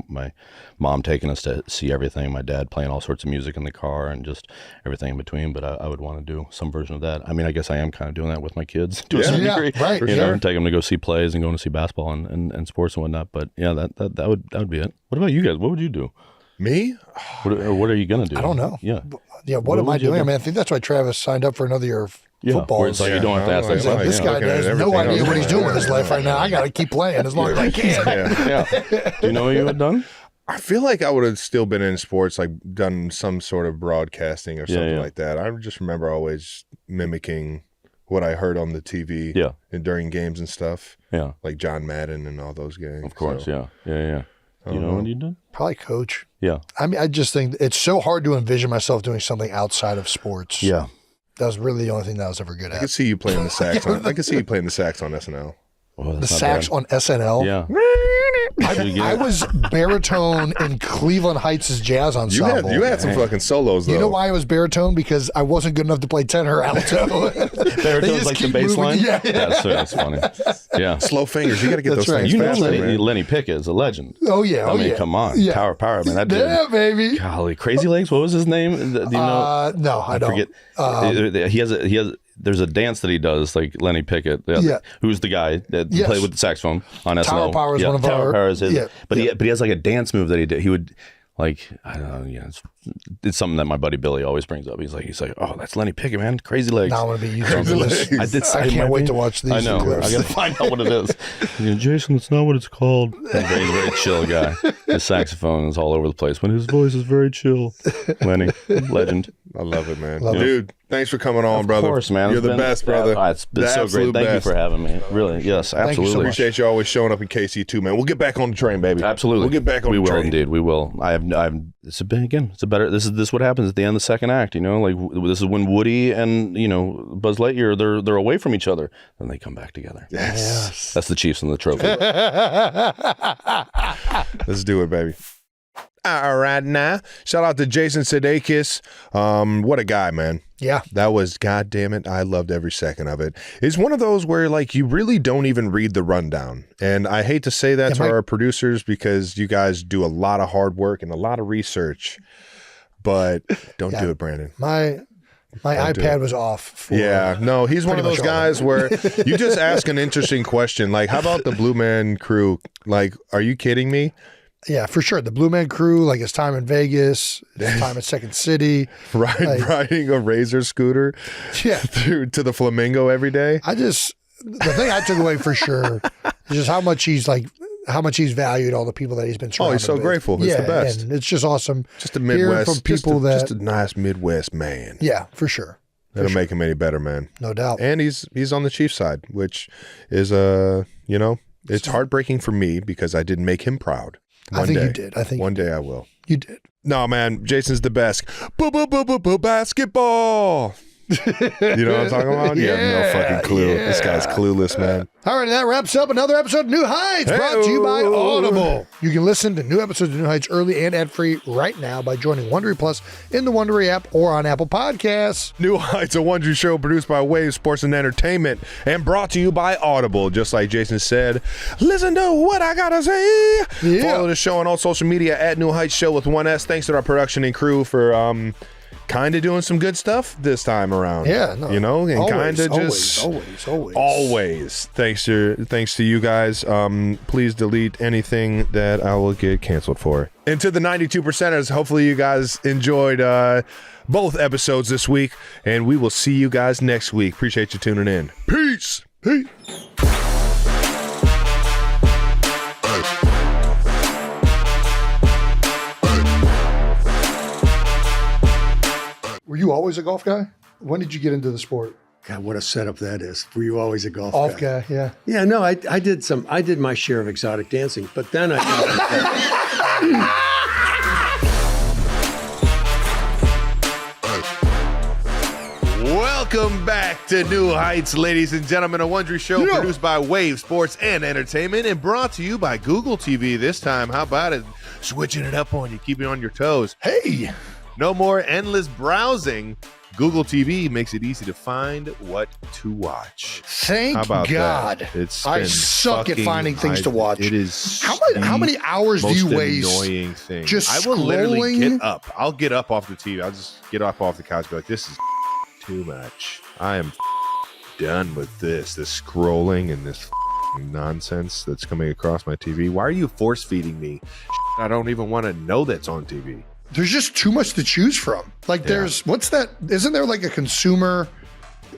my mom taking us to see everything, my dad playing all sorts of music in the car and just everything in between. But I would want to do some version of that. I mean, I guess I am kind of doing that with my kids to a certain degree. Right, and take them to go see plays and going to see basketball and sports and whatnot. But yeah, that would be it. What about you guys? What would you do? Me? What are you gonna do? I don't know. Yeah. What am I doing? I mean, I think that's why Travis signed up for another year of football. Where it's like you don't have to ask that. This guy has no idea what he's doing with his life right now. I got to keep playing as long as I can. Yeah. Do you know what you had done? I feel like I would have still been in sports, like done some sort of broadcasting or something like that. I just remember always mimicking what I heard on the TV and during games and stuff. Yeah. Like John Madden and all those games. Of course, yeah. Do you know what you did? Probably coach. Yeah. I mean, I just think it's so hard to envision myself doing something outside of sports. Yeah. That was really the only thing that I was ever good at. I could see you playing the sax. I could see you playing the sax on SNL. Oh, the sax on SNL? Yeah. I was baritone in Cleveland Heights' jazz ensemble. You had some fucking solos, though. You know why I was baritone? Because I wasn't good enough to play tenor or alto. Baritone's like the bass line? Yeah. That's funny. Yeah. Slow fingers. You got to get those things fast. man. Lenny Pickett is a legend. Oh, yeah. I mean, come on. Yeah. Power, man. That dude. Yeah, baby. Golly. Crazy Legs? What was his name? Do you know? No, I don't. Forget. He has. There's a dance that he does, like Lenny Pickett, who's the guy that played with the saxophone on SNL. Tower Power is one of our... Tower Power is his. But he has like a dance move that he did. He would, like, I don't know, it's something that my buddy Billy always brings up. He's like, oh, that's Lenny Pickett, man. Crazy Legs. Now I'm going to be using this. I can't wait to watch these. I know. Clips. I got to find out what it is. Jason, that's not what it's called. He's a very chill guy. His saxophone is all over the place. When his voice is very chill. Lenny, legend. I love it, man. Dude, thanks for coming on, brother. Of course, man. You're the best, brother. It's been so great. Thank you for having me. Really, yes, absolutely. So appreciate you always showing up in KC too, man. We'll get back on the train, baby. Absolutely. We'll get back on the train. We will indeed. We will. This is what happens at the end of the second act, like this is when Woody and, Buzz Lightyear, they're away from each other. Then they come back together. Yes. That's the Chiefs and the trophy. Let's do it, baby. All right, now. Shout out to Jason Sudeikis. What a guy, man. Yeah. That was, God damn it, I loved every second of it. It's one of those where, like, you really don't even read the rundown. And I hate to say that to our producers because you guys do a lot of hard work and a lot of research. But don't do it, Brandon. My iPad was off. No, he's one of those guys where you just ask an interesting question. Like, how about the Blue Man Crew? Like, are you kidding me? Yeah, for sure. The Blue Man Crew, like his time in Vegas, his time at Second City. Riding a Razor scooter to the Flamingo every day. The thing I took away for sure is just how much he's valued all the people that he's been surrounded with. He's so grateful. It's the best. And it's just awesome. Just a Midwest, from people just a nice Midwest man. Yeah, for sure. That'll make him any better, man. No doubt. And he's on the Chiefs side, which is it's heartbreaking for me because I didn't make him proud. I think you did. One day I will. You did. No, man, Jason's the best. Basketball. You know what I'm talking about? You have no fucking clue. This guy's clueless, man. All right, and that wraps up another episode of New Heights, brought to you by Audible. You can listen to new episodes of New Heights early and ad-free right now by joining Wondery Plus in the Wondery app or on Apple Podcasts. New Heights, a Wondery show produced by Wave Sports and Entertainment and brought to you by Audible. Just like Jason said, listen to what I gotta say. Yeah. Follow the show on all social media at New Heights Show with 1S. Thanks to our production and crew for kind of doing some good stuff this time around. Yeah, no, and kind of just always. Thanks to you guys. Please delete anything that I will get canceled for. And to the 92%ers, hopefully you guys enjoyed both episodes this week, and we will see you guys next week. Appreciate you tuning in. Peace. Were you always a golf guy? When did you get into the sport? God, what a setup that is. Were you always a golf guy? Yeah. Yeah, no, I did my share of exotic dancing, but then I Welcome back to New Heights, ladies and gentlemen. A Wondery show produced by Wave Sports and Entertainment and brought to you by Google TV this time. How about it? Switching it up on you, keeping you on your toes. Hey. No more endless browsing. Google TV makes it easy to find what to watch. Thank How about God. that? I suck at finding things to watch. It is How many hours do you waste? Annoying thing. Just I will literally scrolling? get up. I'll get up off the TV. I'll just get up off the couch and be like, this is too much. I am done with this scrolling and this nonsense that's coming across my TV. Why are you force feeding me? I don't even want to know that's on TV. There's just too much to choose from. Like there's, what's that? Isn't there like a consumer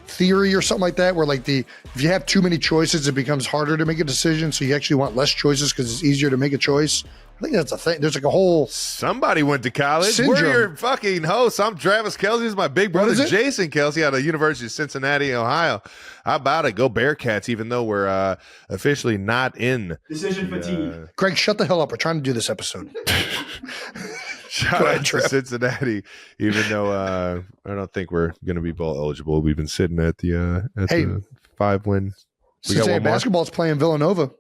theory or something like that where like if you have too many choices, it becomes harder to make a decision. So you actually want less choices because it's easier to make a choice. I think that's a thing. There's like a whole Somebody went to college. syndrome. We're your fucking hosts. I'm Travis Kelce. This is my big brother Jason Kelce out of the University of Cincinnati, Ohio. How about it? Go Bearcats, even though we're officially not in. Decision fatigue. Greg, shut the hell up. We're trying to do this episode. Shout out to Cincinnati, even though I don't think we're going to be bowl eligible. We've been sitting at the the 5-win. Cincinnati basketball's playing Villanova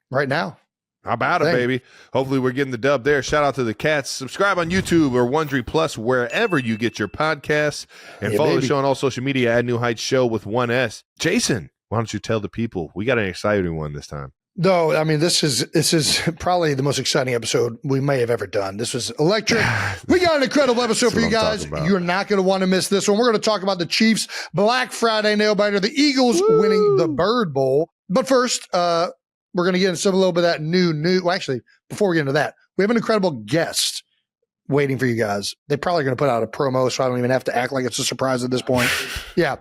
right now. How about it, baby? Hopefully we're getting the dub there. Shout out to the Cats. Subscribe on YouTube or Wondery Plus, wherever you get your podcasts. And follow the show on all social media at New Heights Show with 1S. Jason, why don't you tell the people? We got an exciting one this time. No, I mean, this is probably the most exciting episode we may have ever done. This was electric. We got an incredible episode for you guys. You're not going to want to miss this one. We're going to talk about the Chiefs' Black Friday nail biter, the Eagles winning the Bird Bowl. But first, we're going to get into a little bit of that new. Well, actually, before we get into that, we have an incredible guest waiting for you guys. They're probably going to put out a promo, so I don't even have to act like it's a surprise at this point. Yeah.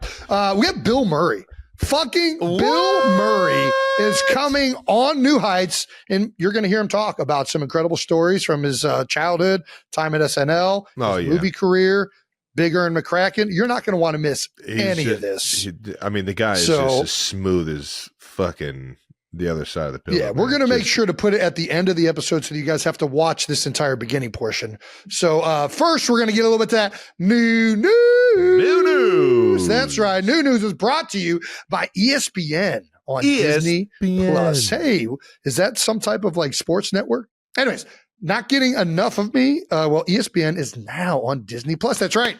We have Bill Murray. Fucking Bill Murray is coming on New Heights, and you're going to hear him talk about some incredible stories from his childhood, time at SNL, his movie career, Big Earn McCracken. You're not going to want to miss any of this. The guy is just as smooth as fucking the other side of the pillow. Yeah, we're going to make sure to put it at the end of the episode so that you guys have to watch this entire beginning portion. So first, we're going to get a little bit to that new news. That's right. New news is brought to you by ESPN on Disney Plus. Hey, is that some type of like sports network? Anyways, not getting enough of me. ESPN is now on Disney Plus. That's right.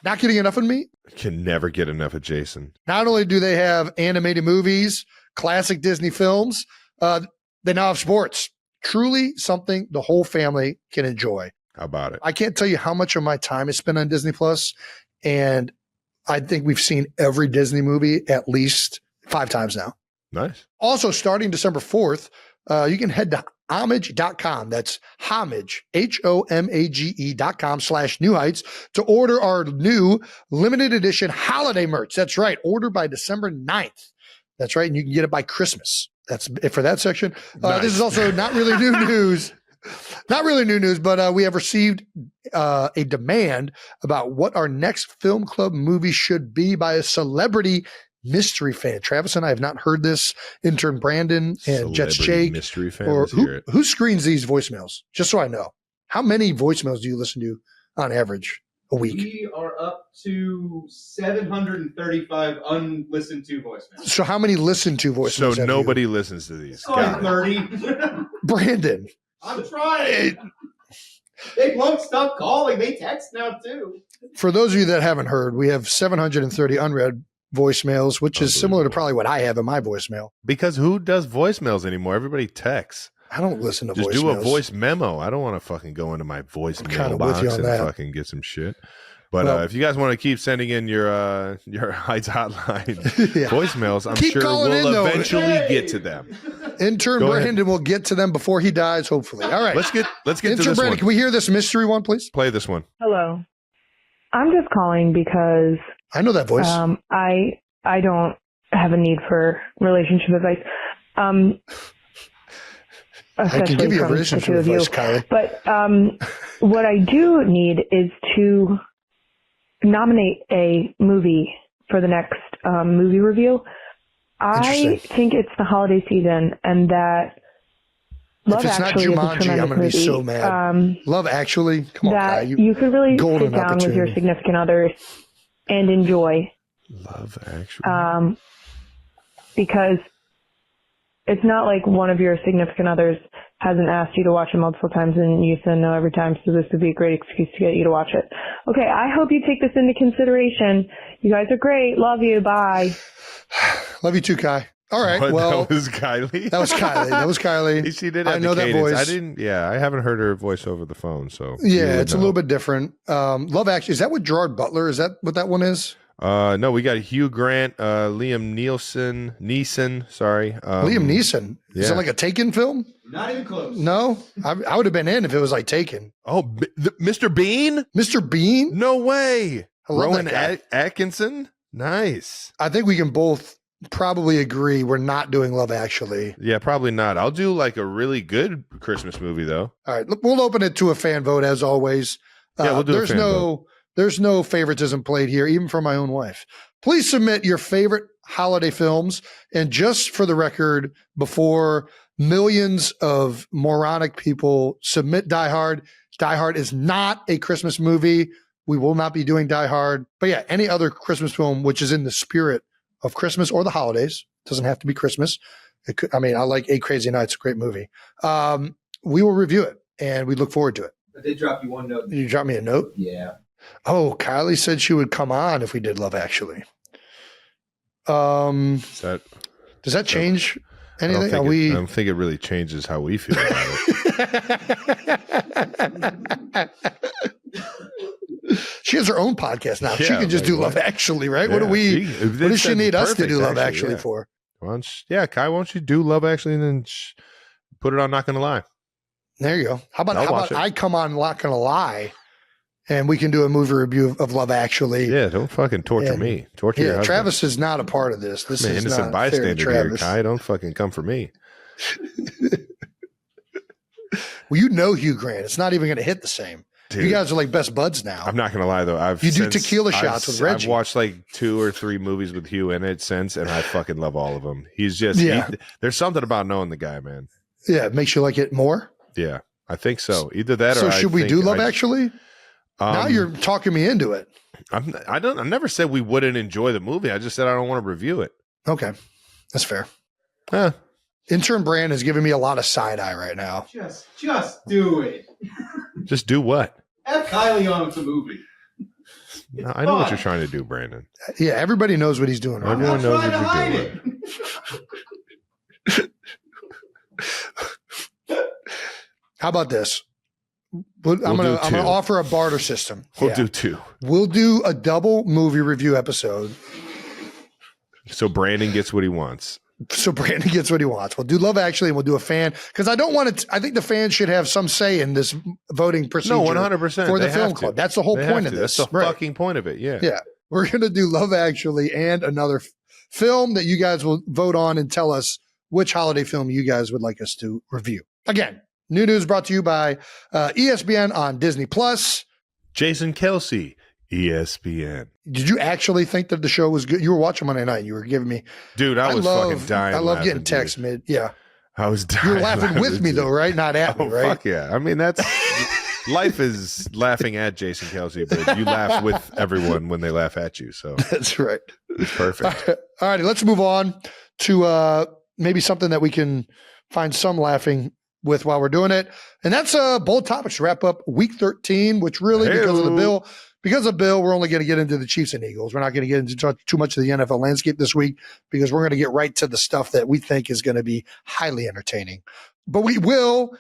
Not getting enough of me. Can never get enough of Jason. Not only do they have animated movies, classic Disney films, they now have sports. Truly something the whole family can enjoy. How about it? I can't tell you how much of my time is spent on Disney Plus, and I think we've seen every Disney movie at least 5 times now. Nice. Also, starting December 4th, you can head to homage.com. That's homage, HOMAGE.com/New Heights to order our new limited edition holiday merch. That's right. Order by December 9th. That's right. And you can get it by Christmas. That's it for that section. Nice. This is also not really new news. Not really new news, but we have received a demand about what our next film club movie should be by a celebrity mystery fan. Travis and I have not heard this. Intern Brandon and Jets Jake. Mystery fan. Or who screens these voicemails? Just so I know. How many voicemails do you listen to on average a week? We are up to 735 unlistened to voicemails. So how many listen to voicemails? So nobody listens to these. Like 30. Brandon. I'm trying. They won't stop calling. They text now too. For those of you that haven't heard, we have 730 unread voicemails, which is similar to probably what I have in my voicemail. Because who does voicemails anymore? Everybody texts. I don't listen to Just voicemails. do a voice memo. I don't want to fucking go into my voicemail box and fucking get some shit. But if you guys want to keep sending in your Heights hotline voicemails, I'm sure we'll eventually get to them. Intern Brandon will get to them before he dies, hopefully. All right. Let's get to this Brandon, one. can we hear this mystery one, please? Play this one. Hello. I'm just calling because I know that voice. I don't have a need for relationship advice. I can give you a relationship advice, Kylie. But what I do need is to nominate a movie for the next movie review. I think it's the holiday season, and that Love Actually is a tremendous movie. I'm going to be so mad. Love Actually? Come on, that Kai. you could really sit down with your significant others and enjoy. Love Actually. Because it's not like one of your significant others hasn't asked you to watch it multiple times and you said no every time, so this would be a great excuse to get you to watch it. Okay, I hope you take this into consideration. You guys are great. Love you. Bye. Love you too, Kai. All right. What, well, that was Kylie. That was Kylie. She did. I know that voice. I didn't. Yeah, I haven't heard her voice over the phone. So yeah, it's a little bit different. Love Actually, is that with Gerard Butler? Is that what that one is? No, we got Hugh Grant, Liam Neeson. Sorry, Liam Neeson. Is it like a Taken film? Not even close. No, I would have been in if it was like Taken. Oh, Mr. Bean. Mr. Bean. No way. I love Rowan that guy. Atkinson. Nice. I think we can both probably agree we're not doing Love Actually. Yeah, probably not. I'll do like a really good Christmas movie though. All right, we'll open it to a fan vote as always. Yeah, we'll do a fan vote. There's no favoritism played here, even for my own wife. Please submit your favorite holiday films. And just for the record, before millions of moronic people submit Die Hard, Die Hard is not a Christmas movie. We will not be doing Die Hard. But yeah, any other Christmas film which is in the spirit of Christmas or the holidays, doesn't have to be Christmas. I like 8 Crazy Nights, a great movie. We will review it, and we look forward to it. I did drop you one note. Did you drop me a note? Yeah. Oh, Kylie said she would come on if we did Love Actually. Does that change anything? I don't think it really changes how we feel about it. She has her own podcast now. She Yeah, can just like do what? Love Actually, right? Yeah, What does she need us to do Love Actually for? Kai, why don't you do Love Actually and then put it on Not Gonna Lie? There you go. How about I come on Not Gonna Lie, and we can do a movie review of Love Actually. Yeah, don't fucking torture me. Torture your husband. Travis is not a part of this. This is innocent not bystander fair, here, Kai. Don't fucking come for me. Well, you know Hugh Grant. It's not even going to hit the same. Dude, you guys are like best buds now. I'm not gonna lie though. You do tequila shots with Reggie. I've watched like 2 or 3 movies with Hugh in it since, and I fucking love all of them. He's just there's something about knowing the guy, man. Yeah, it makes you like it more. Yeah, I think so. Either that, so or should we do Love Actually? Now you're talking me into it. I never said we wouldn't enjoy the movie. I just said I don't want to review it. Okay, that's fair. Huh. Intern Brand is giving me a lot of side eye right now. Just do it. Just do what? Have Kylie on with the movie. I know what you're trying to do, Brandon. Yeah, everybody knows what he's doing. Right? Everyone knows what you're doing. How about this? I'm gonna offer a barter system. We'll do 2. We'll do a double movie review episode. So Brandon gets what he wants. We'll do Love Actually, and we'll do a fan, because I don't want to. I think the fans should have some say in this voting procedure. No, 100% for the film club. That's the whole point of this. That's the fucking point of it. Yeah. Yeah. We're gonna do Love Actually and another film that you guys will vote on and tell us which holiday film you guys would like us to review. Again, new news brought to you by ESPN on Disney Plus. Jason Kelce, ESPN. Did you actually think that the show was good? You were watching Monday night. You were giving me. Dude, I was fucking dying. I love getting texts mid. Yeah. I was dying. You were laughing with me though, right? Not at me, right? Fuck yeah. I mean, that's life is laughing at Jason Kelce, but you laugh with everyone when they laugh at you. So that's right. It's perfect. All righty, let's move on to maybe something that we can find some laughing with while we're doing it. And that's bold topics to wrap up week 13, which really, because of Bill, we're only going to get into the Chiefs and Eagles. We're not going to get into too much of the NFL landscape this week, because we're going to get right to the stuff that we think is going to be highly entertaining. But we will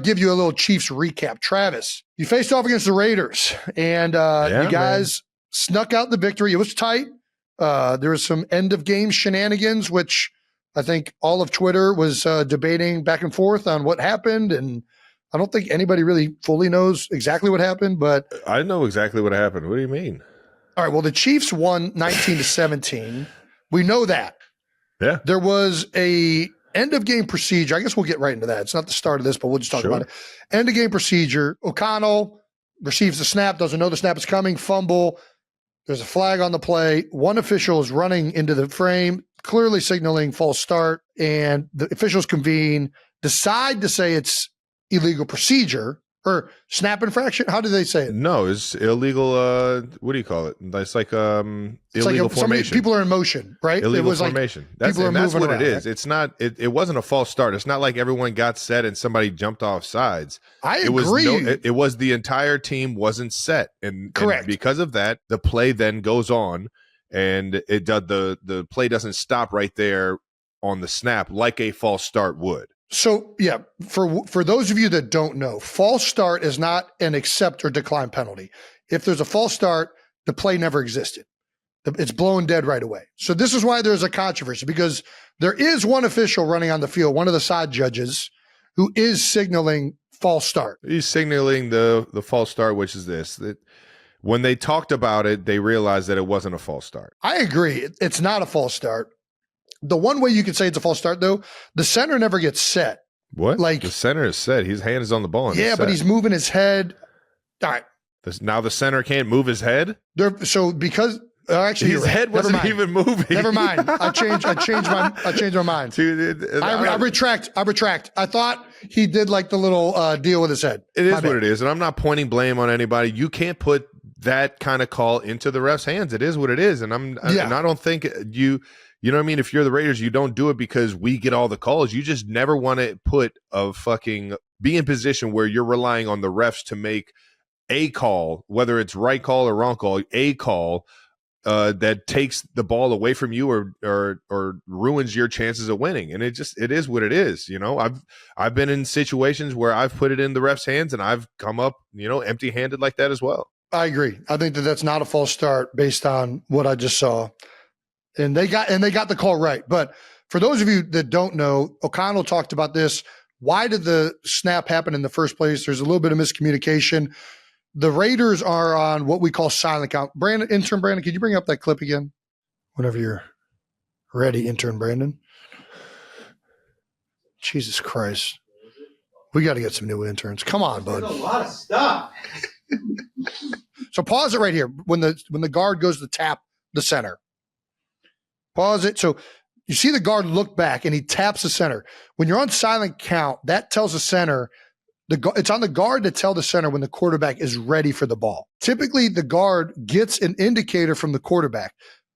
give you a little Chiefs recap. Travis, you faced off against the Raiders, and you guys snuck out the victory. It was tight. There was some end of game shenanigans, which I think all of Twitter was debating back and forth on what happened, and I don't think anybody really fully knows exactly what happened, but I know exactly what happened. What do you mean? All right. Well, the Chiefs won 19-17. We know that. Yeah. There was a end of game procedure. I guess we'll get right into that. It's not the start of this, but we'll just talk about it. End of game procedure. O'Connell receives the snap, doesn't know the snap is coming, fumble. There's a flag on the play. One official is running into the frame, clearly signaling false start, and the officials convene, decide to say it's illegal procedure, or snap infraction? How do they say it? No, it's illegal. What do you call it? It's like illegal formation. People are in motion, right? Illegal it was formation. Like that's what around, it is. right? It's not. It wasn't a false start. It's not like everyone got set and somebody jumped off sides. I agree. It was the entire team wasn't set, and because of that, the play then goes on, and the play doesn't stop right there on the snap like a false start would. So, yeah, for those of you that don't know, false start is not an accept or decline penalty. If there's a false start, the play never existed. It's blown dead right away. So this is why there's a controversy, because there is one official running on the field, one of the side judges, who is signaling false start. He's signaling the false start, which is this. That when they talked about it, they realized that it wasn't a false start. I agree. It's not a false start. The one way you could say it's a false start, though, the center never gets set. What? Like the center is set. His hand is on the ball. Yeah, but he's moving his head. All right. Now the center can't move his head? Because actually his head wasn't even moving. Never mind. I changed my mind. Dude, I retract. I thought he did like the little deal with his head. It is what it is, and I'm not pointing blame on anybody. You can't put that kind of call into the ref's hands. It is what it is, and I don't think you know what I mean? If you're the Raiders, you don't do it because we get all the calls. You just never want to be in position where you're relying on the refs to make a call, whether it's right call or wrong call, a call that takes the ball away from you or ruins your chances of winning. And it is what it is. You know, I've been in situations where I've put it in the ref's hands and I've come up, empty-handed like that as well. I agree. I think that's not a false start based on what I just saw. And they got the call right. But for those of you that don't know, O'Connell talked about this. Why did the snap happen in the first place? There's a little bit of miscommunication. The Raiders are on what we call silent count. Intern Brandon, could you bring up that clip again? Whenever you're ready, intern Brandon. Jesus Christ. We got to get some new interns. Come on, bud. There's a lot of stuff. So pause it right here. When the guard goes to tap the center. Pause it. So you see the guard look back and he taps the center. When you're on silent count, that tells the center, it's on the guard to tell the center when the quarterback is ready for the ball. Typically, the guard gets an indicator from the quarterback.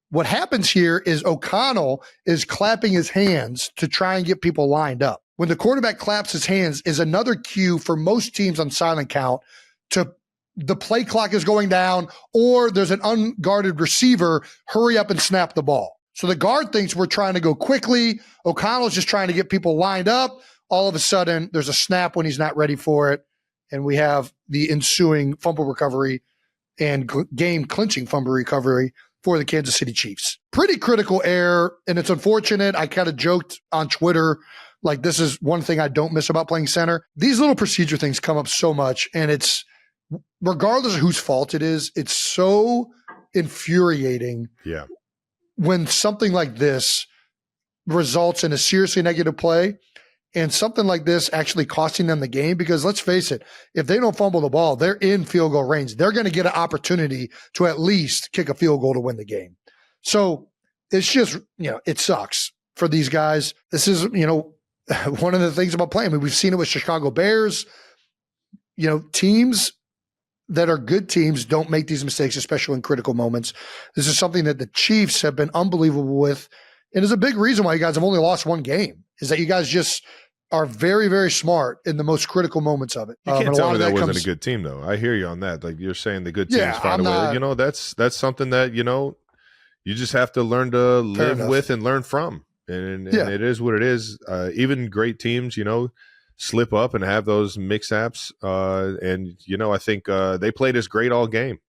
What happens here is O'Connell is clapping his hands to try and get people lined up. When the quarterback claps his hands is another cue for most teams on silent count to the play clock is going down or there's an unguarded receiver, hurry up and snap the ball. So the guard thinks we're trying to go quickly. O'Connell's just trying to get people lined up. All of a sudden, there's a snap when he's not ready for it. And we have the ensuing fumble recovery and game-clinching fumble recovery for the Kansas City Chiefs. Pretty critical error, and it's unfortunate. I kind of joked on Twitter, like this is one thing I don't miss about playing center. These little procedure things come up so much, and it's, regardless of whose fault it is, it's so infuriating. Yeah. When something like this results in a seriously negative play and something like this actually costing them the game, because let's face it, if they don't fumble the ball, they're in field goal range. They're going to get an opportunity to at least kick a field goal to win the game. So it's just, it sucks for these guys. This is, one of the things about playing. I mean, we've seen it with Chicago Bears, teams that are good teams don't make these mistakes, especially in critical moments. This is something that the Chiefs have been unbelievable with. And is a big reason why you guys have only lost one game, is that you guys just are very, very smart in the most critical moments of it. You can't tell me that wasn't a good team, though. I hear you on that. Like you're saying the good teams find a way. That's something that, you just have to learn to live with and learn from. And it is what it is. Even great teams, slip up and have those mix-ups. I think they played us great all game.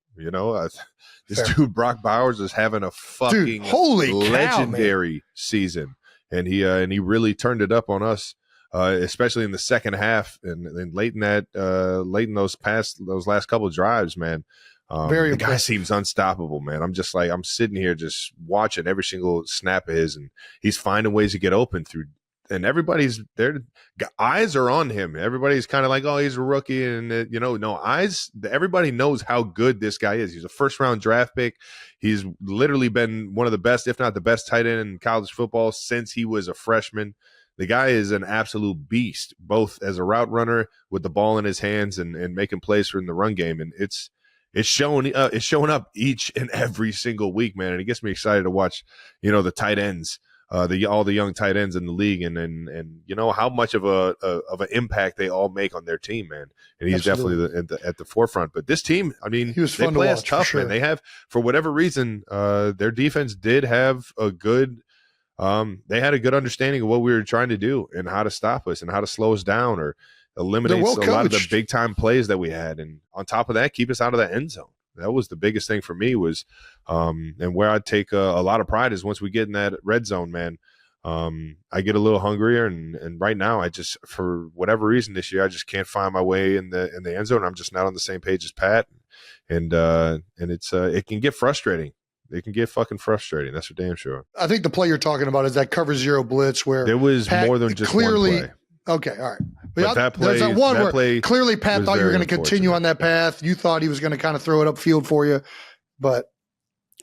This dude Brock Bowers is having a fucking legendary season, and he really turned it up on us, especially in the second half and late in those last couple of drives, man. The guy seems unstoppable, man. I'm sitting here just watching every single snap of his, and he's finding ways to get open through. And everybody's there. Eyes are on him. Everybody's kind of like, oh, he's a rookie. And, everybody knows how good this guy is. He's a first-round draft pick. He's literally been one of the best, if not the best tight end in college football since he was a freshman. The guy is an absolute beast, both as a route runner with the ball in his hands and making plays for in the run game. And it's showing up each and every single week, man. And it gets me excited to watch, the tight ends, all the young tight ends in the league, and how much of an impact they all make on their team, man. And he's definitely at the forefront. But this team, I mean, he was they fun play to us watch, tough, for sure. man. They have, for whatever reason, their defense did have a good. They had a good understanding of what we were trying to do and how to stop us and how to slow us down or eliminate a lot of the big time plays that we had. And on top of that, keep us out of the end zone. That was the biggest thing for me was, and where I take a lot of pride is once we get in that red zone, man, I get a little hungrier. And right now I just, for whatever reason this year, I just can't find my way in the end zone. I'm just not on the same page as Pat. And it's, it can get frustrating. It can get fucking frustrating. That's for damn sure. I think the play you're talking about is that cover zero blitz where there was Pat more than just clearly, one play. Okay, all right. But that play, there's that one that where play clearly Pat thought you were going to continue unfortunate. on that path. You thought he was going to kind of throw it upfield for you, but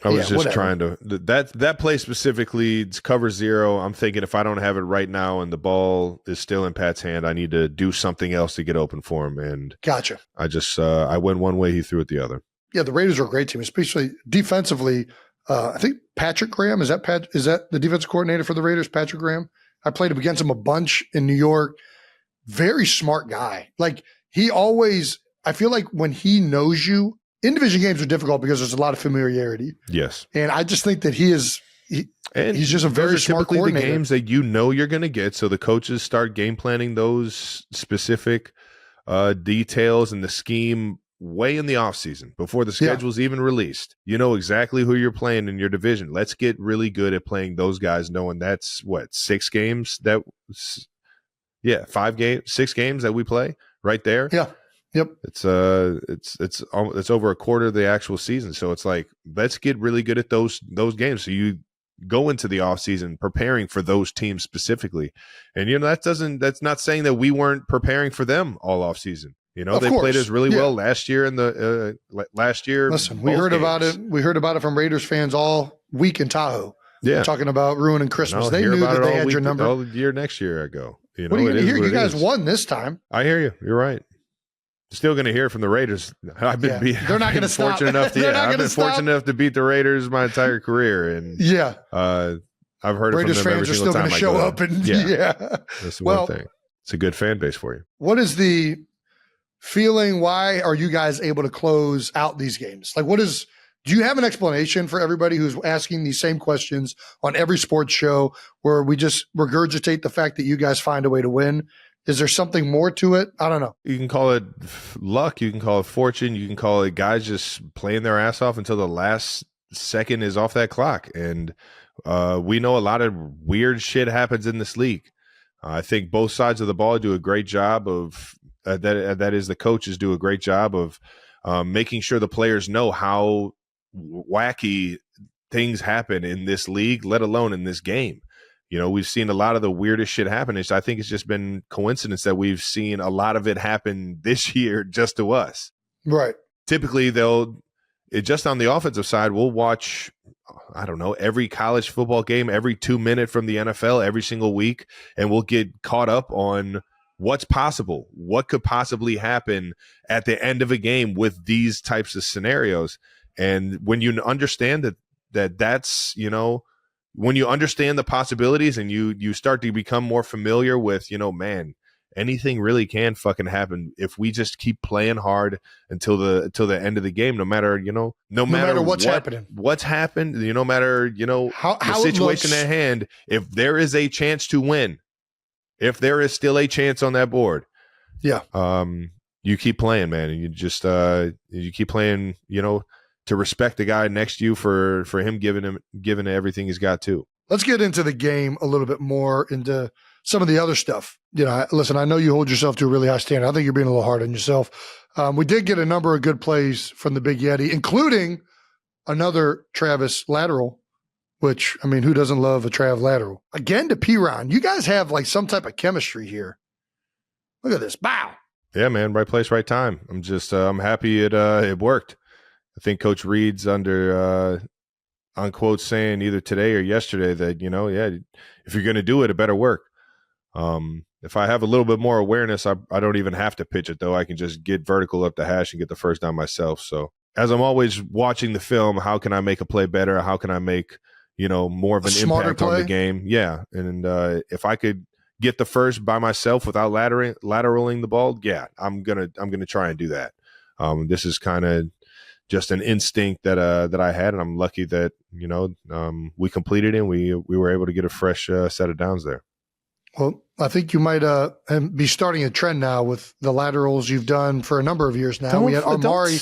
I was just whatever. trying to that play specifically. It's cover zero. I'm thinking if I don't have it right now and the ball is still in Pat's hand, I need to do something else to get open for him. And gotcha. I just I went one way, he threw it the other. Yeah, the Raiders are a great team, especially defensively. I think Patrick Graham is that the defensive coordinator for the Raiders? Patrick Graham. I played against him a bunch in New York. Very smart guy. Like he always. I feel like when he knows you, in division games are difficult because there's a lot of familiarity. Yes, and I just think that he's just a very smart coordinator. The games that you're going to get, so the coaches start game planning those specific details and the scheme way in the offseason before the schedule's even released. You know exactly who you're playing in your division. Let's get really good at playing those guys, knowing that's 6 games that 6 games that we play right there. Yeah. Yep. It's over a quarter of the actual season. So it's like, let's get really good at those games. So you go into the offseason preparing for those teams specifically. And that's not saying that we weren't preparing for them all offseason. They played us really well last year last year. Listen, we heard about it. We heard about it from Raiders fans all week in Tahoe. Yeah. Talking about ruining Christmas. They knew that they had your number. All year next year ago. What are you going to hear? You guys won this time. I hear you. You're right. Still going to hear from the Raiders. I've been they're not going to stop. I've been fortunate enough to beat the Raiders my entire career, and I've heard Raiders it from them fans every are single still going time to show up, and that's one thing. It's a good fan base for you. What is the feeling? Why are you guys able to close out these games? Like, do you have an explanation for everybody who's asking these same questions on every sports show where we just regurgitate the fact that you guys find a way to win? Is there something more to it? I don't know. You can call it luck. You can call it fortune. You can call it guys just playing their ass off until the last second is off that clock. And we know a lot of weird shit happens in this league. I think both sides of the ball do a great job of that is the coaches do a great job of making sure the players know how wacky things happen in this league, let alone in this game. We've seen a lot of the weirdest shit happen. I think it's just been coincidence that we've seen a lot of it happen this year just to us. Right. Typically, just on the offensive side, we'll watch, I don't know, every college football game, every 2 minute from the NFL every single week, and we'll get caught up on what's possible, what could possibly happen at the end of a game with these types of scenarios. And when you understand that's, when you understand the possibilities and you start to become more familiar with, man, anything really can fucking happen if we just keep playing hard until the end of the game, no matter what's happening, no matter, how the situation at hand, if there is a chance to win, if there is still a chance on that board, you keep playing, man. And you just, you keep playing, to respect the guy next to you for him giving everything he's got too. Let's get into the game a little bit more, into some of the other stuff. Listen, I know you hold yourself to a really high standard. I think you're being a little hard on yourself. We did get a number of good plays from the Big Yeti, including another Travis lateral, which, I mean, who doesn't love a Trav lateral? Again to P-Ron. You guys have like some type of chemistry here. Look at this. Bow. Yeah, man. Right place, right time. I'm just, I'm happy it worked. I think Coach Reed's under on quote saying either today or yesterday that, if you're going to do it, it better work. If I have a little bit more awareness, I don't even have to pitch it, though. I can just get vertical up the hash and get the first down myself. So as I'm always watching the film, how can I make a play better? How can I make, more of an impact on the game? Yeah. And if I could get the first by myself without lateraling the ball, yeah, I'm gonna try and do that. This is kind of just an instinct that I had, and I'm lucky that we completed it and we were able to get a fresh set of downs there. Well, I think you might be starting a trend now with the laterals you've done for a number of years now. We had Amari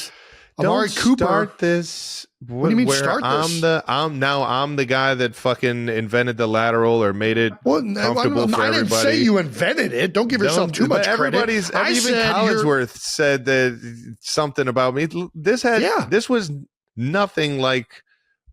Cooper. Start this. What do you mean start this? I'm the guy that fucking invented the lateral or made it comfortable for everybody. I didn't say you invented it. Don't give yourself too much credit. Even Collinsworth said that something about me. This was nothing like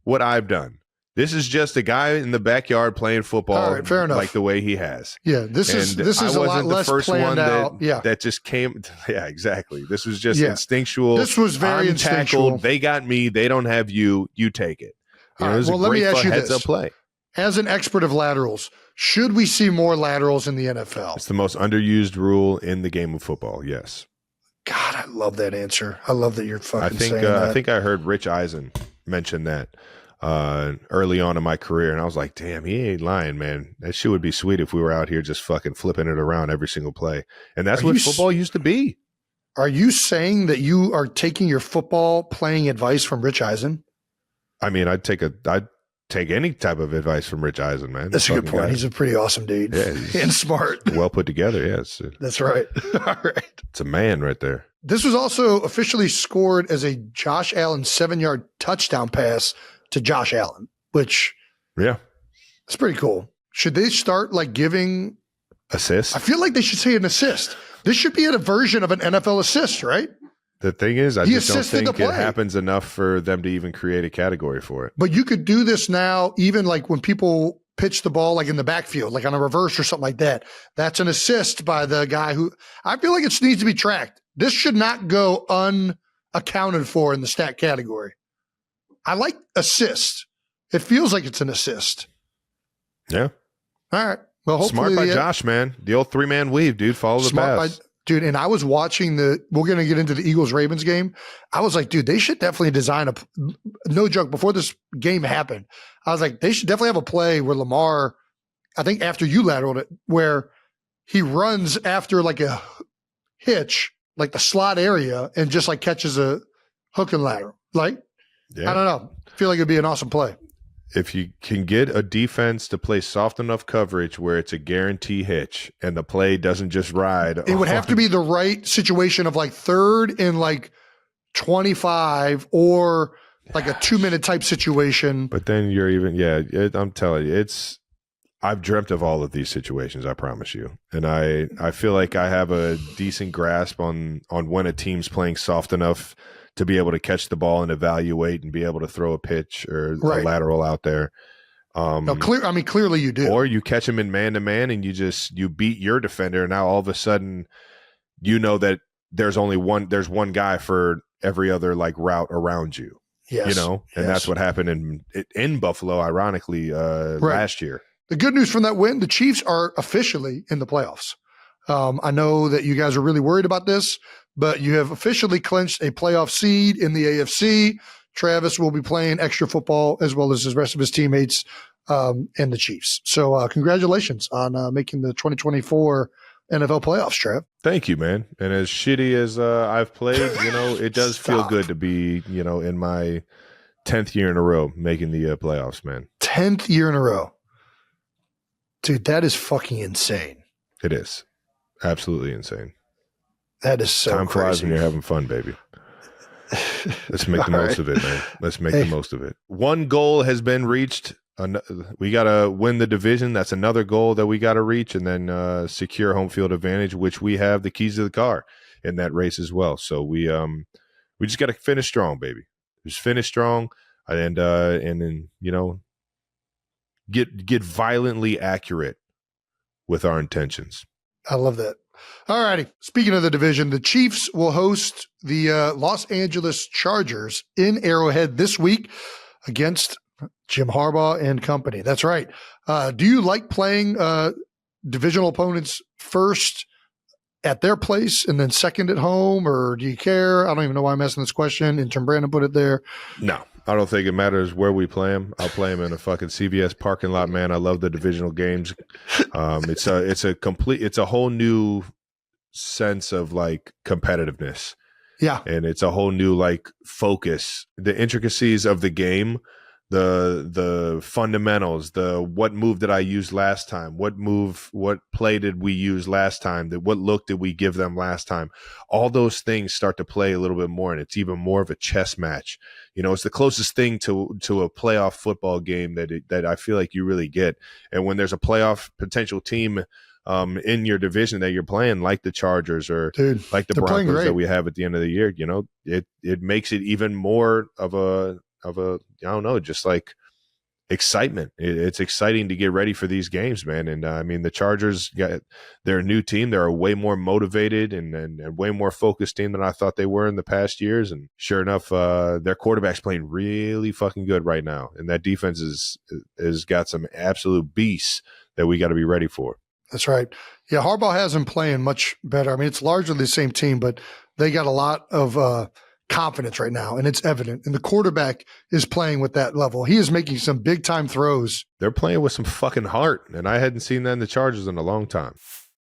what I've done. This is just a guy in the backyard playing football. All right, fair enough. Like the way he has. Yeah, this is a lot less planned out. That just came. Yeah, exactly. This was just instinctual. This was very instinctual. Tackled. They got me. They don't have you. You take it. All right, well, let me ask you this. Heads-up play. As an expert of laterals, should we see more laterals in the NFL? It's the most underused rule in the game of football. Yes. God, I love that answer. I love that you're fucking saying that. I think I heard Rich Eisen mention that early on in my career, and I was like, damn, he ain't lying, man. That shit would be sweet if we were out here just fucking flipping it around every single play. And that's what football used to be. Are you saying that you are taking your football playing advice from Rich Eisen? I mean, I'd take any type of advice from Rich Eisen, man. That's a good point. He's a pretty awesome dude. Yeah, and smart. Well put together, yes. That's right. All right. It's a man right there. This was also officially scored as a Josh Allen 7-yard touchdown pass to Josh Allen, which it's pretty cool. Should they start giving assists? I feel like they should say an assist. This should be a version of an NFL assist, right? The thing is, I just don't think it happens enough for them to even create a category for it. But you could do this now, even when people pitch the ball in the backfield, on a reverse or something like that. That's an assist by the guy who I feel like it needs to be tracked. This should not go unaccounted for in the stat category. I like assist. It feels like it's an assist. Yeah. All right. Well, hopefully. Smart by Josh, man. The old 3-man weave, dude. Follow the pass. Dude, and I was watching we're going to get into the Eagles-Ravens game. I was like, dude, they should definitely design no joke, before this game happened, I was like, they should definitely have a play where Lamar, I think after you lateraled it, where he runs after a hitch, the slot area, and just catches a hook and lateral. I don't know. I feel like it'd be an awesome play. If you can get a defense to play soft enough coverage where it's a guarantee hitch and the play doesn't just ride. It would have to be the right situation of third and 25 or a 2-minute type situation. But then you're I'm telling you, I've dreamt of all of these situations, I promise you. And I feel like I have a decent grasp on when a team's playing soft enough to be able to catch the ball and evaluate and be able to throw a pitch or a lateral out there. Clearly you do. Or you catch him in man-to-man and you beat your defender. And now all of a sudden, that there's one guy for every other route around you. Yes. And that's what happened in Buffalo, ironically, last year. The good news from that win, the Chiefs are officially in the playoffs. I know that you guys are really worried about this, but you have officially clinched a playoff seed in the AFC. Travis will be playing extra football as well as the rest of his teammates and the Chiefs. So congratulations on making the 2024 NFL playoffs, Trav. Thank you, man. And as shitty as I've played, it does feel good to be, in my 10th year in a row making the playoffs, man. 10th year in a row. Dude, that is fucking insane. It is. Absolutely insane. That is so Time flies crazy. when you're having fun, baby. Let's make the most of it, man. Let's make the most of it. One goal has been reached. We got to win the division. That's another goal that we got to reach, and then secure home field advantage, which we have the keys to the car in that race as well. So we just got to finish strong, baby. Just finish strong, and then get violently accurate with our intentions. I love that. All righty. Speaking of the division, the Chiefs will host the Los Angeles Chargers in Arrowhead this week against Jim Harbaugh and company. That's right. Do you like playing divisional opponents first at their place and then second at home, or do you care? I don't even know why I'm asking this question. Intern Brandon put it there. No, I don't think it matters where we play them. I'll play them in a fucking CVS parking lot, man. I love the divisional games. It's a whole new sense of like competitiveness. Yeah. And it's a whole new like focus, the intricacies of the game, the fundamentals, what move did I use last time? What play did we use last time? What look did we give them last time? All those things start to play a little bit more, and it's even more of a chess match. It's the closest thing to a playoff football game that I feel like you really get. And when there's a playoff potential team in your division that you're playing, like the Chargers or like the Broncos that we have at the end of the year, it makes it even more of a I don't know, just like excitement. It's exciting to get ready for these games, man. And I mean, the Chargers they're a new team. They're a way more motivated and way more focused team than I thought they were in the past years. And sure enough, their quarterback's playing really fucking good right now, and that defense is got some absolute beasts that we got to be ready for. That's right. Yeah, Harbaugh has them playing much better. I mean, it's largely the same team, but they got a lot of confidence right now, and it's evident. And the quarterback is playing with that level. He is making some big-time throws. They're playing with some fucking heart, and I hadn't seen that in the Chargers in a long time.